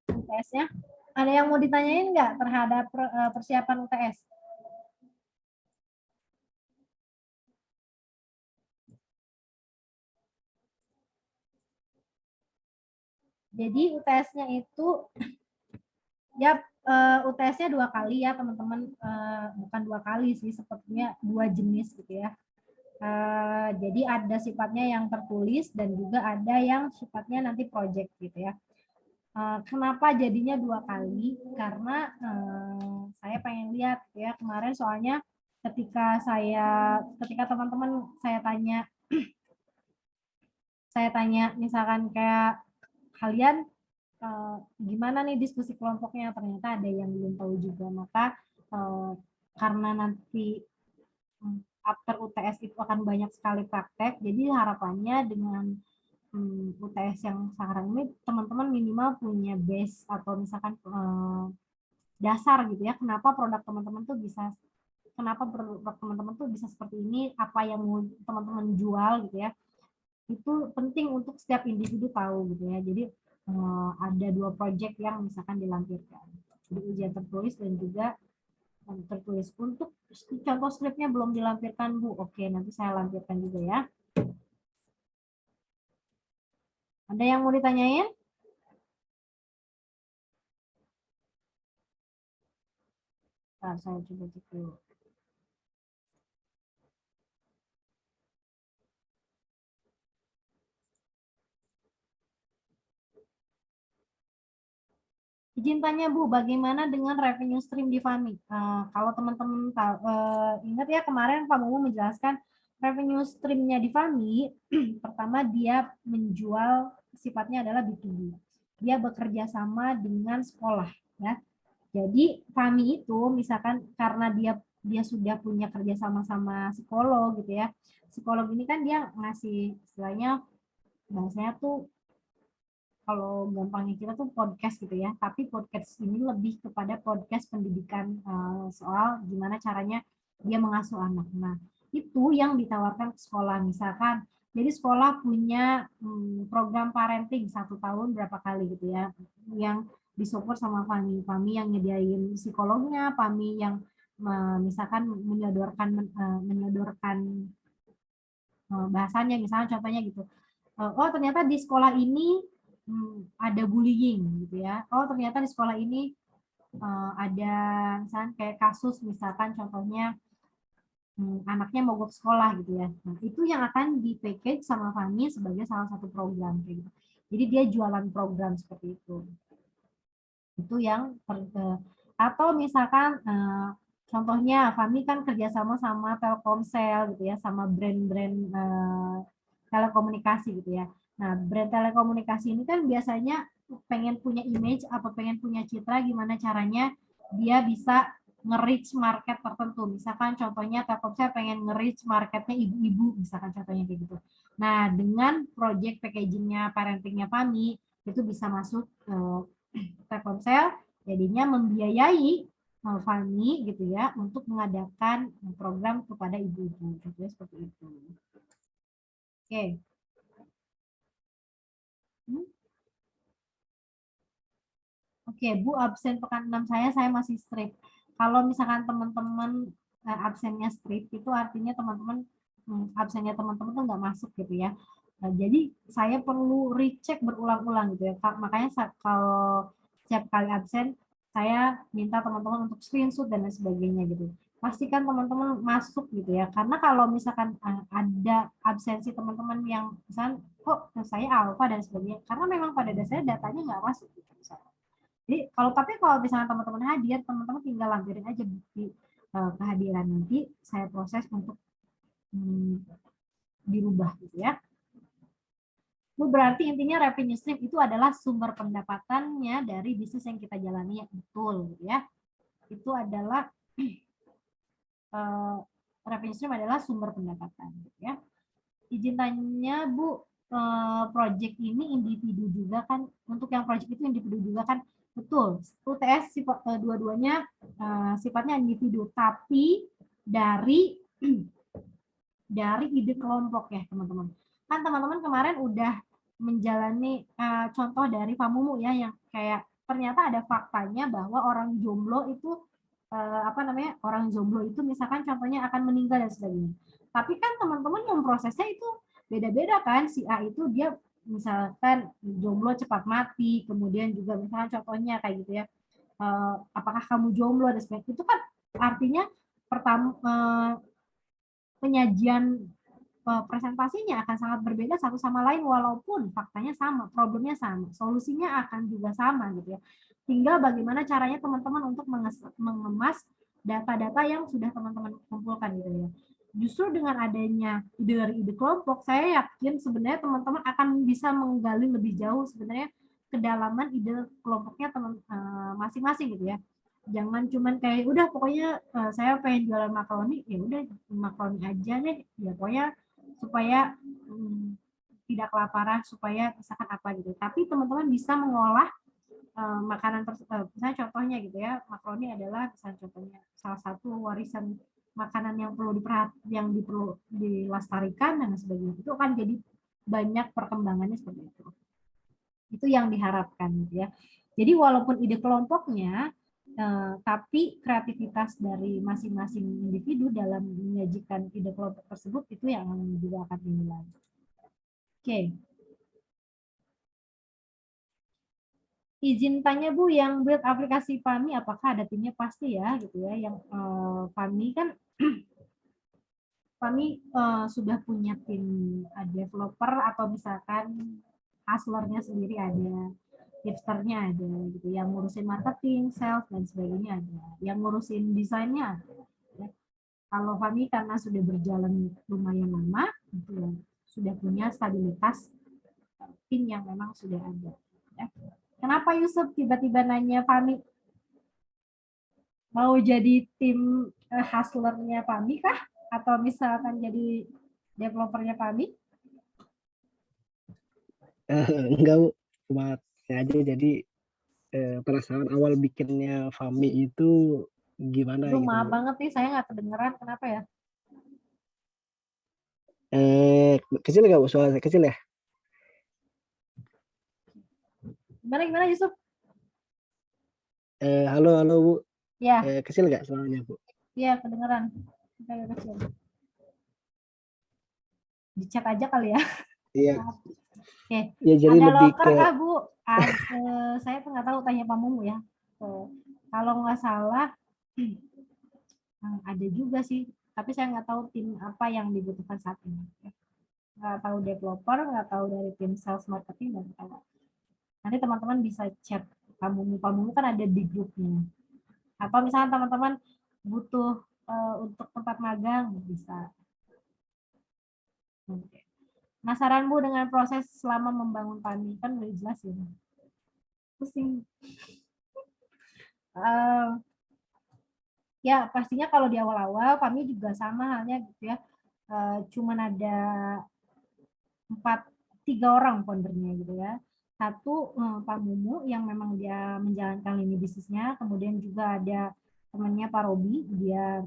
UTS-nya. Ada yang mau ditanyain nggak terhadap persiapan UTS? Jadi UTS-nya itu ya UTS-nya 2 kali ya teman-teman, bukan 2 kali sih, sepertinya 2 jenis gitu ya. Jadi ada sifatnya yang tertulis dan juga ada yang sifatnya nanti project gitu ya. Kenapa jadinya 2 kali? Karena saya pengen lihat ya kemarin soalnya ketika teman-teman saya tanya misalkan kayak kalian gimana nih diskusi kelompoknya, ternyata ada yang belum tahu juga, maka karena nanti after UTS itu akan banyak sekali praktek, jadi harapannya dengan UTS yang sekarang ini teman-teman minimal punya base atau misalkan dasar gitu ya, kenapa produk teman-teman tuh bisa seperti ini, apa yang mau teman-teman jual gitu ya, itu penting untuk setiap individu tahu gitu ya. Jadi ada 2 project yang misalkan dilampirkan, jadi ujian tertulis dan juga tertulis. Untuk contoh skripnya belum dilampirkan Bu, oke nanti saya lampirkan juga ya. Ada yang mau ditanyain? Nah, saya coba cek dulu. Izin tanya Bu, bagaimana dengan revenue stream di FAMI? Kalau teman-teman tahu, ingat ya kemarin Pak Mumu menjelaskan revenue streamnya di FAMI, pertama dia menjual sifatnya adalah B2B. Dia bekerja sama dengan sekolah, ya. Jadi FAMI itu misalkan karena dia sudah punya kerja sama psikolog gitu ya. Psikolog ini kan dia ngasih istilahnya bahasanya tuh kalau gampangnya kita tuh podcast gitu ya, tapi podcast ini lebih kepada podcast pendidikan soal gimana caranya dia mengasuh anak. Nah, itu yang ditawarkan ke sekolah misalkan. Jadi sekolah punya program parenting 1 tahun berapa kali gitu ya, yang disupport sama PAMI. PAMI yang nyediain psikolognya, PAMI yang misalkan menyodorkan bahasanya, misalnya contohnya gitu. Oh ternyata di sekolah ini ada bullying gitu ya. Oh ternyata di sekolah ini ada misalkan kayak kasus misalkan contohnya anaknya mogok sekolah gitu ya. Nah, itu yang akan di package sama Fami sebagai salah satu program kayak gitu. Jadi dia jualan program seperti itu. Itu yang atau misalkan contohnya Fami kan kerjasama sama Telkomsel gitu ya, sama brand-brand telekomunikasi gitu ya. Nah, brand telekomunikasi ini kan biasanya pengen punya image apa pengen punya citra gimana caranya dia bisa nge-reach market tertentu. Misalkan contohnya Telkomsel pengen nge-reach marketnya ibu-ibu, misalkan contohnya kayak gitu. Nah, dengan project packagingnya parentingnya Fami, itu bisa masuk Telkomsel, jadinya membiayai Fami gitu ya untuk mengadakan program kepada ibu-ibu. Contohnya seperti itu. Oke. Oke, Bu, absen pekan 6 saya masih strict. Kalau misalkan teman-teman absennya strict, itu artinya teman-teman absennya teman-teman tuh nggak masuk gitu ya. Jadi saya perlu recheck berulang-ulang gitu ya. Makanya kalau setiap kali absen, saya minta teman-teman untuk screenshot dan lain sebagainya gitu. Pastikan teman-teman masuk gitu ya. Karena kalau misalkan ada absensi teman-teman yang misalkan kok saya alfa dan sebagainya, karena memang pada dasarnya datanya nggak masuk gitu misalkan. Jadi tapi kalau misalnya teman-teman hadir, teman-teman tinggal lampirin aja bukti kehadiran, nanti saya proses untuk dirubah gitu ya. Itu berarti intinya revenue stream itu adalah sumber pendapatannya dari bisnis yang kita jalani, betul gitu ya. Itu adalah revenue stream adalah sumber pendapatan gitu ya. Izin tanya Bu, project ini individu juga kan, untuk yang project itu individu juga kan? Betul, UTS dua-duanya sifatnya individu, tapi dari ide kelompok ya teman-teman. Kan teman-teman kemarin udah menjalani contoh dari Pak Mumu ya, yang kayak ternyata ada faktanya bahwa orang jomblo itu orang jomblo itu misalkan contohnya akan meninggal dan sebagainya. Tapi kan teman-teman memprosesnya itu beda-beda kan. Si A itu dia misalkan jomblo cepat mati, kemudian juga misalkan contohnya kayak gitu ya. Apakah kamu jomblo dan sebagainya. Itu kan artinya pertama penyajian presentasinya akan sangat berbeda satu sama lain walaupun faktanya sama, problemnya sama, solusinya akan juga sama gitu ya. Tinggal bagaimana caranya teman-teman untuk mengemas data-data yang sudah teman-teman kumpulkan gitu ya. Justru dengan adanya ide dari ide kelompok, saya yakin sebenarnya teman-teman akan bisa menggali lebih jauh sebenarnya kedalaman ide kelompoknya teman masing-masing gitu ya. Jangan cuman kayak udah pokoknya saya pengen jualan makaroni, ya udah makaroni aja deh, ya pokoknya supaya tidak kelaparan, supaya misalkan apa gitu. Tapi teman-teman bisa mengolah makanan misalnya contohnya gitu ya, makaroni adalah misalnya contohnya salah satu warisan makanan yang perlu dilestarikan dan sebagainya. Itu akan jadi banyak perkembangannya seperti itu. Itu yang diharapkan gitu ya. Jadi walaupun ide kelompoknya tapi kreativitas dari masing-masing individu dalam menyajikan ide kelompok tersebut itu yang juga akan dinilai. Oke. Izin tanya Bu, yang build aplikasi PAMI apakah ada timnya? Pasti ya gitu ya. Yang PAMI kan PAMI sudah punya tim developer atau misalkan hustlernya sendiri ada. hipsternya ada gitu, yang ngurusin marketing, sales dan sebagainya ada, yang ngurusin desainnya ada. Ya. Kalau Fami karena sudah berjalan lumayan lama, gitu ya, sudah punya stabilitas tim yang memang sudah ada. Ya. Kenapa Yusuf tiba-tiba nanya Fami mau jadi tim hustlernya Fami kah? Atau misalkan jadi developernya Fami? Enggak Bu, cuma aja jadi penasaran awal bikinnya Fami itu gimana Aduh, gitu maaf Bu. banget nih, saya nggak kedengeran. Kenapa ya? Kecil nggak Bu, suara saya kecil ya? Gimana Yusuf? Halo Bu, Ya, kecil nggak suaranya Bu? ya kedengeran. Kayak kecil. Di chat aja kali ya. Iya, Oke, ya jadi ada lebih loker ke kah Bu? Saya tuh nggak tahu, tanya Pak Mumu ya. Kalau nggak salah ada juga sih, tapi saya nggak tahu tim apa yang dibutuhkan saat ini. Nggak tahu developer, nggak tahu dari tim sales marketing, dan nggak tahu. Nanti teman-teman bisa chat Pak Mumu kan ada di grupnya. Atau misalnya teman-teman butuh untuk tempat magang, bisa. Oke. Penasaran Bu dengan proses selama membangun Fami? Kan udah jelas ya. Pusing. Ya pastinya kalau di awal-awal Fami juga sama halnya gitu ya. Cuman ada 3 orang foundernya gitu ya. Satu Pak Mumu yang memang dia menjalankan lini bisnisnya, kemudian juga ada temannya Pak Robi, dia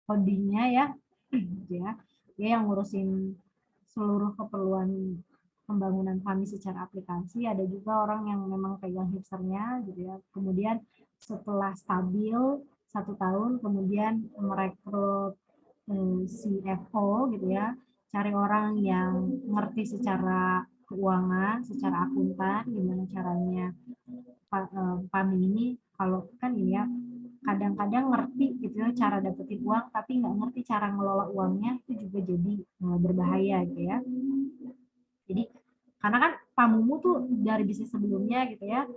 codingnya ya, gitu ya. Dia yang ngurusin seluruh keperluan pembangunan Fami secara aplikasi. Ada juga orang yang memang pegang hipsternya gitu ya. Kemudian setelah stabil 1 tahun, kemudian merekrut CFO gitu ya, cari orang yang ngerti secara keuangan, secara akuntan, gimana caranya Fami ini, kalau kan ini ya kadang-kadang ngerti gitu ya cara dapetin uang, tapi nggak ngerti cara ngelola uangnya, itu juga jadi berbahaya gitu ya. Jadi karena kan Pak Mumu tuh dari bisnis sebelumnya gitu ya,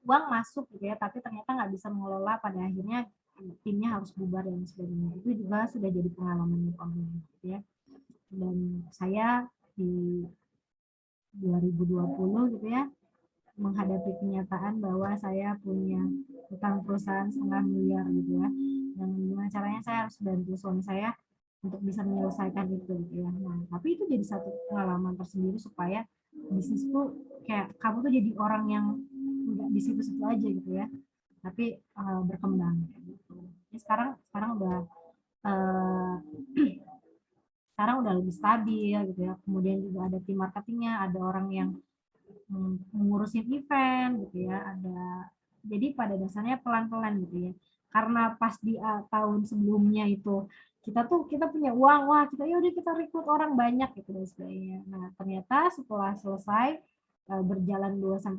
uang masuk gitu ya, tapi ternyata nggak bisa mengelola, pada akhirnya timnya harus bubar dan sebagainya. Itu juga sudah jadi pengalaman Pak Mumu gitu ya. Dan saya di 2020 gitu ya, menghadapi kenyataan bahwa saya punya utang perusahaan 500 miliar gitu ya. Dan gimana caranya saya harus bantu suami saya untuk bisa menyelesaikan itu gitu ya. Nah, tapi itu jadi satu pengalaman tersendiri supaya bisnis tuh kayak kamu tuh jadi orang yang enggak di situ-situ aja gitu ya. Tapi berkembang gitu. Jadi sekarang udah sekarang udah lebih stabil gitu ya. Kemudian juga ada tim marketingnya, ada orang yang mengurusin event gitu ya, ada. Jadi pada dasarnya pelan-pelan gitu ya, karena pas di tahun sebelumnya itu kita punya uang, wah kita yaudah kita rekrut orang banyak gitu dan sebagainya. Nah ternyata setelah selesai berjalan 2-3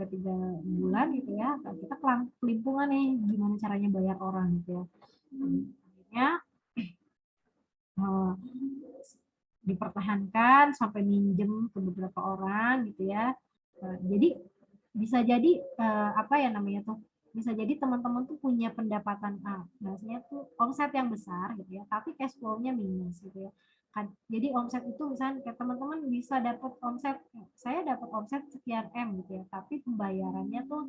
bulan gitu ya, kita kelimpungan nih gimana caranya bayar orang gitu ya. Akhirnya dipertahankan sampai minjem ke beberapa orang gitu ya. Jadi bisa jadi apa ya namanya tuh, bisa jadi teman-teman tuh punya pendapatan maksudnya tuh omset yang besar gitu ya, tapi cash flow-nya minus gitu ya kan. Jadi omset itu misalnya kayak teman-teman bisa dapat omset, saya dapat omset sekian M gitu ya, tapi pembayarannya tuh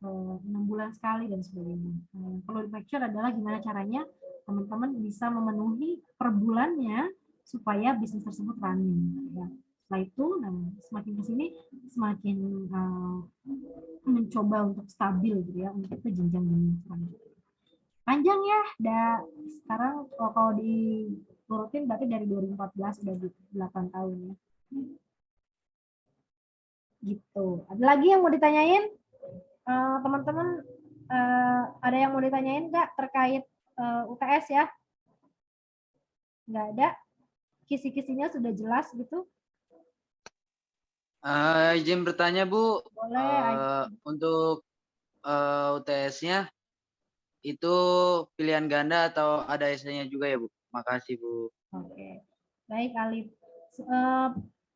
6 bulan sekali dan sebagainya. Perlu di make sure adalah gimana caranya teman-teman bisa memenuhi per bulannya supaya bisnis tersebut running ya. Setelah itu, nah, semakin ke sini semakin mencoba untuk stabil gitu ya, untuk ke jenjang selanjutnya. Panjang ya, sekarang kalau diturutin berarti dari 2014 udah 8 tahun ya. Gitu. Ada lagi yang mau ditanyain? Teman-teman ada yang mau ditanyain nggak terkait UTS ya? Nggak ada? Kisi-kisinya sudah jelas gitu? Izin bertanya Bu, Boleh. untuk UTS-nya itu pilihan ganda atau ada esainya juga ya Bu? Makasih Bu. Oke, baik Alif.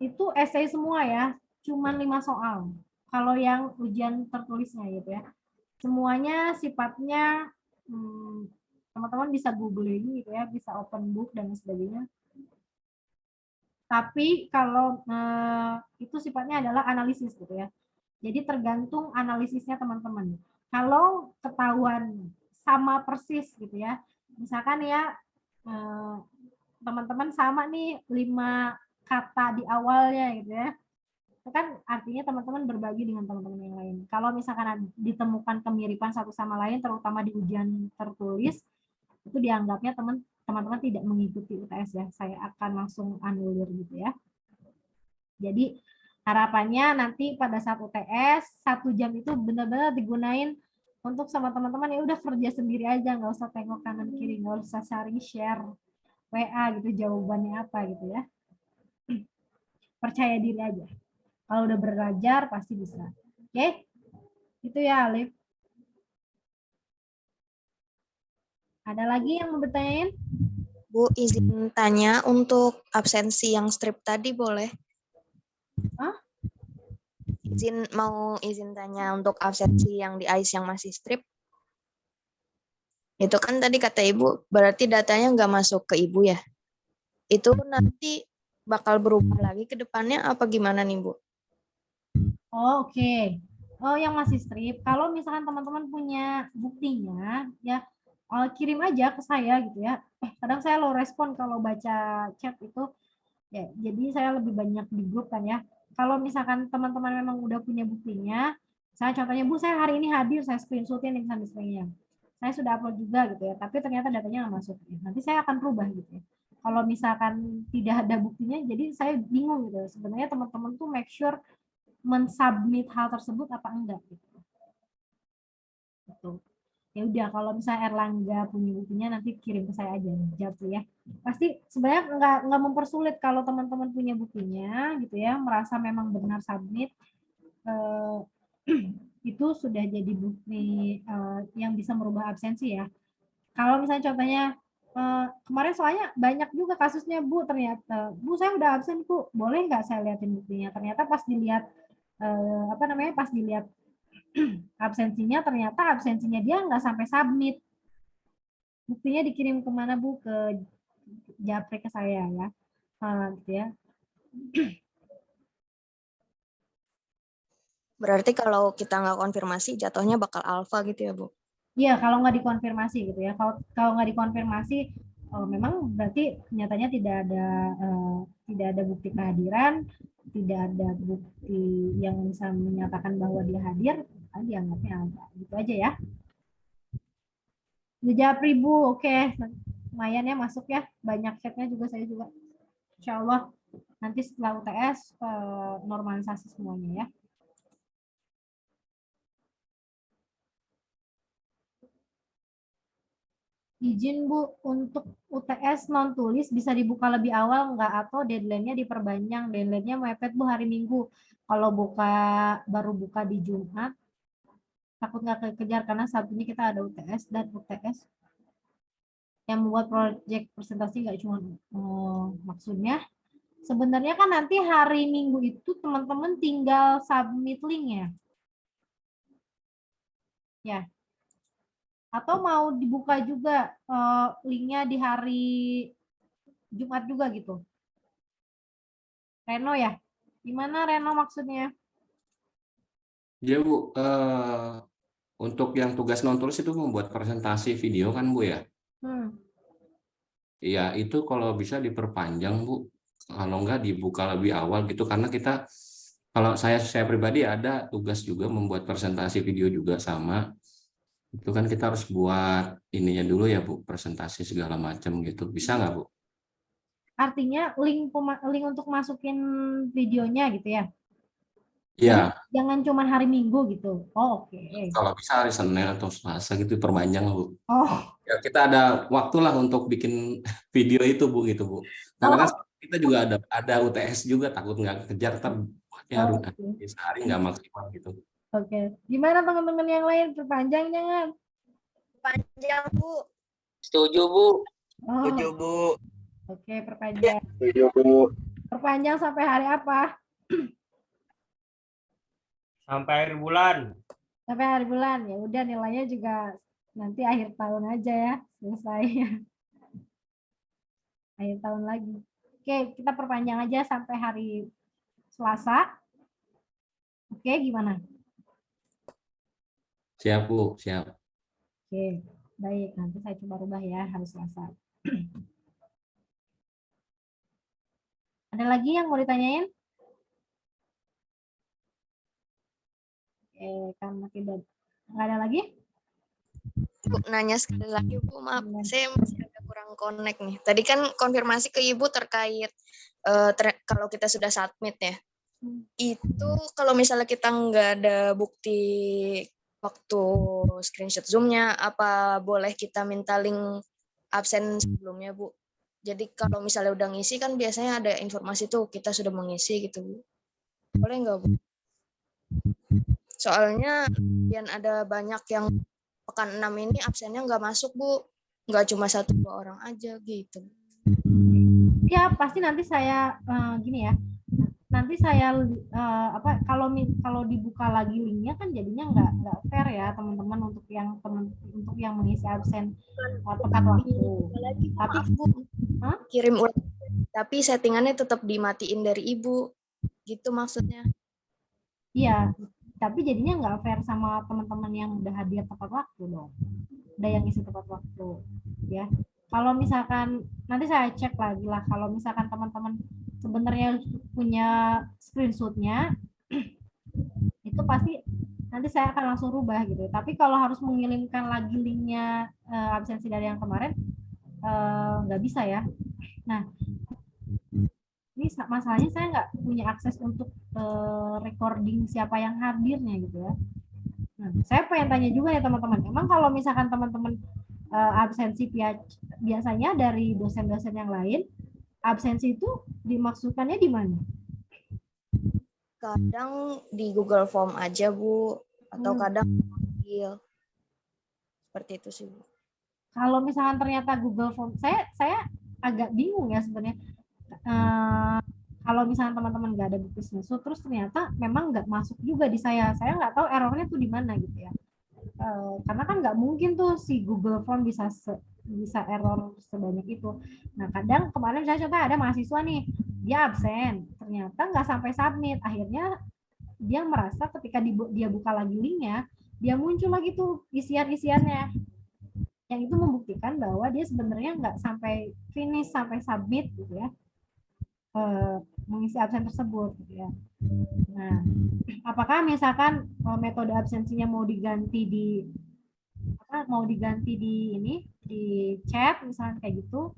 Itu esai semua ya, cuman 5 soal. kalau yang ujian tertulisnya gitu ya. Semuanya sifatnya teman-teman bisa googling gitu ya, bisa open book dan sebagainya. Tapi kalau itu sifatnya adalah analisis gitu ya. Jadi tergantung analisisnya teman-teman. Kalau ketahuan sama persis gitu ya, misalkan ya teman-teman sama nih 5 kata di awalnya gitu ya, itu kan artinya teman-teman berbagi dengan teman-teman yang lain. Kalau misalkan ditemukan kemiripan satu sama lain, terutama di ujian tertulis, itu dianggapnya teman-teman tidak mengikuti UTS ya. Saya akan langsung anulir gitu ya. Jadi harapannya nanti pada saat UTS 1 jam itu benar-benar digunain untuk sama teman-teman ya udah kerja sendiri aja, nggak usah tengok kanan kiri, nggak usah sharing share WA gitu jawabannya apa gitu ya. Percaya diri aja. Kalau udah belajar pasti bisa. Oke? Itu ya Alif. Ada lagi yang mau bertanyain? Bu, izin tanya untuk absensi yang strip tadi boleh? Hah? Izin tanya untuk absensi yang di AIS yang masih strip. Itu kan tadi kata Ibu, berarti datanya nggak masuk ke Ibu ya? Itu nanti bakal berubah lagi ke depannya apa gimana nih Bu? Oh, oke. Oh, yang masih strip. Kalau misalkan teman-teman punya buktinya, ya kirim aja ke saya gitu ya. Kadang saya low respon kalau baca chat itu. Ya, jadi saya lebih banyak di grup kan ya. Kalau misalkan teman-teman memang udah punya buktinya, saya contohnya, Bu, saya hari ini hadir, saya screenshotin yang misalnya. Saya sudah upload juga gitu ya, tapi ternyata datanya nggak masuk. Nanti saya akan rubah gitu ya. Kalau misalkan tidak ada buktinya, jadi saya bingung gitu. Sebenarnya teman-teman tuh make sure mensubmit hal tersebut apa enggak gitu. Gitu. Ya udah kalau misalnya Erlangga punya buktinya nanti kirim ke saya aja jawab ya. Pasti sebenarnya nggak mempersulit kalau teman-teman punya buktinya gitu ya, merasa memang benar submit itu sudah jadi bukti yang bisa merubah absensi ya. Kalau misalnya contohnya kemarin soalnya banyak juga kasusnya Bu, ternyata Bu saya udah absen Bu, boleh nggak saya liatin buktinya? Ternyata pas dilihat pas dilihat absensinya ternyata absensinya dia nggak sampai submit. Buktinya dikirim kemana Bu? Ke Japri ke saya ya. Gitu ya. Berarti kalau kita nggak konfirmasi jatuhnya bakal alfa gitu ya Bu? Iya, kalau nggak dikonfirmasi gitu ya. Kalau nggak dikonfirmasi, memang berarti nyatanya tidak ada bukti kehadiran, tidak ada bukti yang bisa menyatakan bahwa dia hadir, dianggapnya alfa. Gitu aja ya. Japri Bu, oke. Lumayan ya masuk ya. Banyak chatnya juga saya juga. Insya Allah nanti setelah UTS normalisasi semuanya ya. Izin Bu, untuk UTS non tulis bisa dibuka lebih awal nggak atau deadline-nya diperpanjang? Deadline-nya mepet Bu hari Minggu. Kalau baru buka di Jumat, takut nggak kekejar karena Sabtunya kita ada UTS dan UTS yang membuat proyek presentasi nggak cuma maksudnya. Sebenarnya kan nanti hari Minggu itu teman-teman tinggal submit link ya. Ya. Atau mau dibuka juga linknya di hari Jumat juga gitu. Reno ya? Gimana Reno maksudnya? Ya Bu, untuk yang tugas non tulis itu membuat presentasi video kan Bu ya? Iya, itu kalau bisa diperpanjang Bu. Kalau enggak dibuka lebih awal gitu karena kita kalau saya pribadi ada tugas juga membuat presentasi video juga sama. Itu kan kita harus buat ininya dulu ya Bu, presentasi segala macam gitu. Bisa nggak Bu? Artinya link untuk masukin videonya gitu ya? Iya. Jangan cuma hari Minggu gitu. Oh, oke. Kalau bisa hari Senin atau Selasa gitu perpanjang Bu. Oh. Ya, kita ada waktulah untuk bikin video itu Bu gitu Bu. Karena kan kita juga ada UTS juga takut nggak kejar harus sehari nggak maksimal gitu. Oke. Gimana teman-teman yang lain perpanjang jangan? Perpanjang Bu. Setuju Bu. Setuju Bu. Oke, perpanjang. Setuju Bu. Perpanjang sampai hari apa? Sampai akhir bulan. Sampai akhir bulan. Ya udah, nilainya juga nanti akhir tahun aja ya, selesai. Akhir tahun lagi. Oke, kita perpanjang aja sampai hari Selasa. Oke, gimana? Siap, Bu. Siap. Oke, baik. Nanti saya coba rubah ya hari Selasa. Ada lagi yang mau ditanyain? Karena nggak ada lagi? Bu, nanya sekali lagi Bu, maaf saya masih agak kurang connect nih. Tadi kan konfirmasi ke Ibu terkait kalau kita sudah submit ya. Itu kalau misalnya kita nggak ada bukti waktu screenshot Zoom-nya, apa boleh kita minta link absen sebelumnya Bu? Jadi kalau misalnya udah ngisi kan biasanya ada informasi tuh kita sudah mengisi gitu Bu. Boleh nggak Bu? Soalnya yang ada banyak yang pekan 6 ini absennya nggak masuk Bu, nggak cuma 1-2 orang aja gitu. Ya pasti nanti saya gini ya, nanti saya kalau dibuka lagi linknya kan jadinya nggak fair ya teman-teman untuk yang mengisi absen tepat waktu. Tapi Bu, kirim ulang, tapi settingannya tetap dimatiin dari Ibu, gitu maksudnya. Iya, tapi jadinya nggak fair sama teman-teman yang udah hadir tepat waktu dong, udah yang isi tepat waktu ya. Kalau misalkan nanti saya cek lagi lah, kalau misalkan teman-teman sebenarnya punya screenshotnya itu pasti nanti saya akan langsung rubah gitu. Tapi kalau harus mengirimkan lagi linknya absensi dari yang kemarin nggak bisa ya. Nah ini masalahnya saya nggak punya akses untuk recording siapa yang hadirnya gitu ya. Nah, saya pengen tanya juga ya teman-teman, emang kalau misalkan teman-teman absensi biasanya dari dosen-dosen yang lain, absensi itu dimaksudkannya di mana? Kadang di Google Form aja Bu, atau kadang panggil. Seperti itu sih Bu. Kalau misalkan ternyata Google Form, saya agak bingung ya sebenarnya. Kalau misalnya teman-teman nggak ada bukti screenshot, terus ternyata memang nggak masuk juga di saya nggak tahu errornya tuh di mana gitu ya. Karena kan nggak mungkin tuh si Google Form bisa error sebanyak itu. Nah kadang kemarin saya coba ada mahasiswa nih, dia absen, ternyata nggak sampai submit, akhirnya dia merasa ketika dia buka lagi linknya, dia muncul lagi tuh isiannya, yang itu membuktikan bahwa dia sebenarnya nggak sampai finish, sampai submit gitu ya, mengisi absen tersebut gitu ya. Nah, apakah misalkan metode absensinya mau diganti di ini di chat misalnya kayak gitu?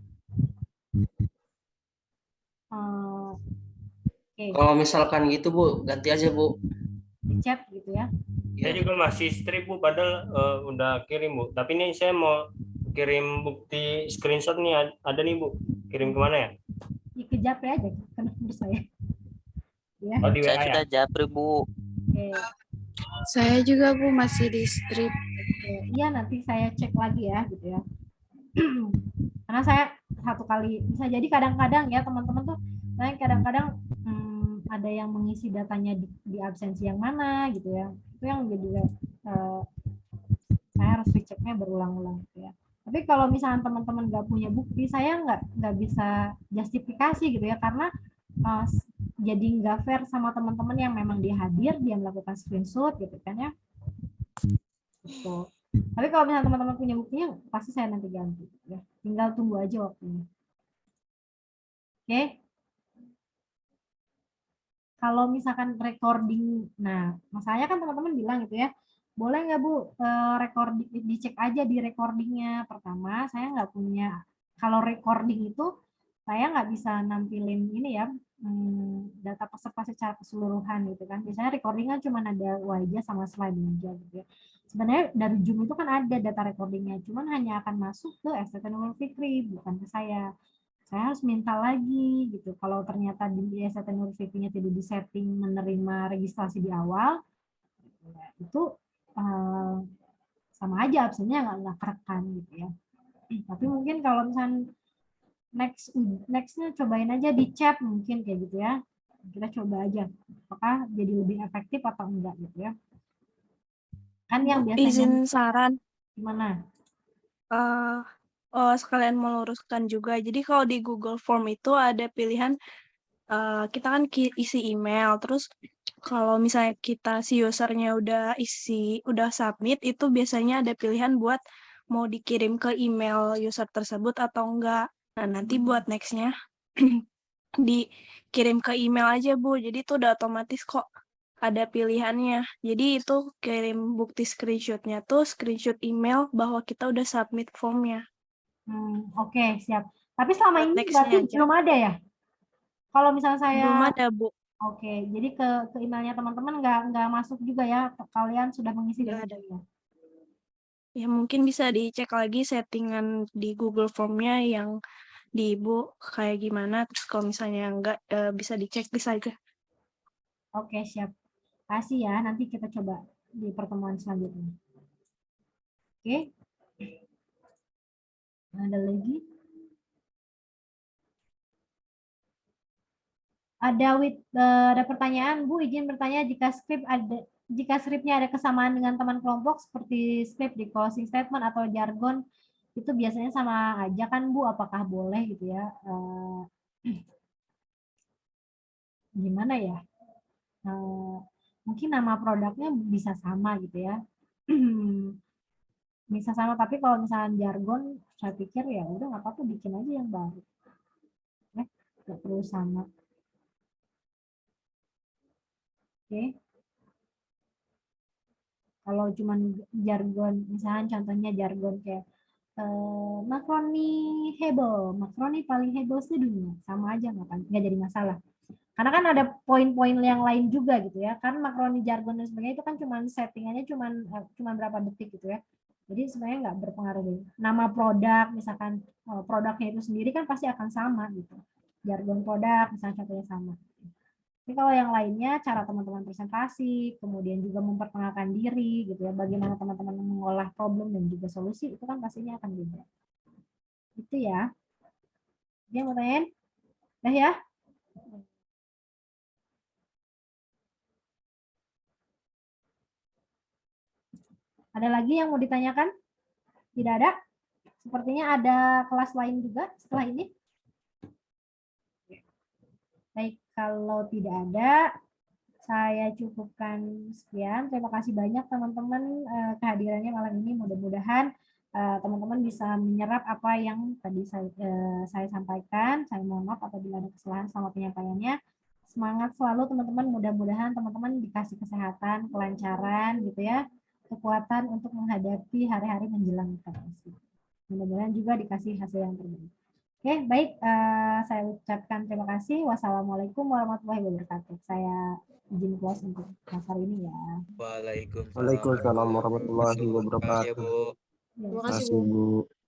Okay. Kalau misalkan gitu Bu, ganti aja Bu. Di chat gitu ya? Saya juga masih strip Bu, padahal udah kirim Bu. Tapi ini saya mau kirim bukti screenshot nih, ada nih Bu. Kirim kemana ya? Ke Japri aja, kan nomor saya. Ya. Oh, di WA Saya ya? sudah Japri Bu. Oke. Saya juga Bu masih di strip. Iya nanti saya cek lagi ya gitu ya. Karena saya satu kali bisa jadi kadang-kadang ya teman-teman tuh, saya kadang-kadang ada yang mengisi datanya di absensi yang mana gitu ya. Itu yang jadi saya harus receknya berulang-ulang gitu ya. Tapi kalau misalnya teman-teman nggak punya bukti, saya nggak bisa justifikasi gitu ya, karena jadi nggak fair sama teman-teman yang memang dia hadir, dia melakukan screenshot gitu kan ya. Gitu. Tapi kalau misalnya teman-teman punya buktinya, pasti saya nanti ganti ya. Tinggal tunggu aja waktunya. Oke. Kalau misalkan recording, nah masalahnya kan teman-teman bilang gitu ya, boleh nggak Bu recording, dicek aja di recordingnya. Pertama, saya nggak punya, kalau recording itu saya nggak bisa nampilin ini ya, data peserta secara keseluruhan gitu kan. Biasanya recording kan cuma ada wajah sama slide aja gitu ya. Sebenarnya dari Zoom itu kan ada data recordingnya, cuman hanya akan masuk ke STT Nurul Fikri, bukan ke saya. Saya harus minta lagi gitu. Kalau ternyata di STT Nurul Fikri-nya tidak disetting menerima registrasi di awal, itu sama aja absennya nggak kerekam gitu ya. Tapi mungkin kalau misalnya nextnya cobain aja di chat mungkin kayak gitu ya. Kita coba aja apakah jadi lebih efektif atau enggak gitu ya. Kan yang biasanya Izin saran, gimana? sekalian meluruskan juga. Jadi kalau di Google Form itu ada pilihan kita kan isi email, terus kalau misalnya kita si usernya udah submit, itu biasanya ada pilihan buat mau dikirim ke email user tersebut atau enggak. Nah, nanti buat nextnya dikirim ke email aja, Bu. Jadi itu udah otomatis kok ada pilihannya. Jadi itu kirim bukti screenshotnya tuh screenshot email bahwa kita udah submit formnya. Oke, siap. Tapi selama Buat ini nextnya berarti aja. belum ada ya? Kalau misalnya saya Belum ada, Bu. Oke, jadi ke emailnya teman-teman nggak masuk juga ya? Kalian sudah mengisi Nggak ada. dulu. Ya mungkin bisa dicek lagi settingan di Google Form-nya yang di Ibu kayak gimana. Terus kalau misalnya nggak bisa dicek bisa aja. Oke, siap. Kasih ya, nanti kita coba di pertemuan selanjutnya. Oke. Ada lagi? Ada pertanyaan, Bu, izin bertanya jika skripnya ada kesamaan dengan teman kelompok seperti skrip di closing statement atau jargon, itu biasanya sama aja kan, Bu? Apakah boleh gitu ya? Gimana ya? Mungkin nama produknya bisa sama gitu ya. Bisa sama, tapi kalau misalnya jargon, saya pikir ya udah nggak apa-apa, bikin aja yang baru. Nggak perlu sama. Oke. Kalau cuman jargon, misalnya contohnya jargon kayak makroni heboh, makroni paling heboh sedunia, sama aja nggak jadi masalah. Karena kan ada poin-poin yang lain juga gitu ya. Kan makroni jargon dan sebagainya itu kan cuman settingannya cuman berapa detik gitu ya. Jadi sebenarnya nggak berpengaruh deh. Nama produk, misalkan produknya itu sendiri kan pasti akan sama gitu. Jargon produk, misalnya contohnya sama. Tapi kalau yang lainnya, cara teman-teman presentasi, kemudian juga memperkenalkan diri, gitu ya, bagaimana teman-teman mengolah problem dan juga solusi, itu kan pastinya akan beda. Itu ya. Dia mau tanyain? Dah ya? Ada lagi yang mau ditanyakan? Tidak ada? Sepertinya ada kelas lain juga setelah ini. Baik, kalau tidak ada, saya cukupkan sekian. Terima kasih banyak teman-teman kehadirannya malam ini. Mudah-mudahan teman-teman bisa menyerap apa yang tadi saya sampaikan. Saya mohon maaf apabila ada kesalahan sama penyampaiannya. Semangat selalu teman-teman. Mudah-mudahan teman-teman dikasih kesehatan, kelancaran gitu ya, kekuatan untuk menghadapi hari-hari menjelang UTS. Mudah-mudahan juga dikasih hasil yang terbaik. Oke, baik. Saya ucapkan terima kasih. Wassalamualaikum warahmatullahi wabarakatuh. Saya izin close untuk kelas hari ini ya. Waalaikumsalam warahmatullahi wabarakatuh. Terima Terima kasih, Bu. Bu.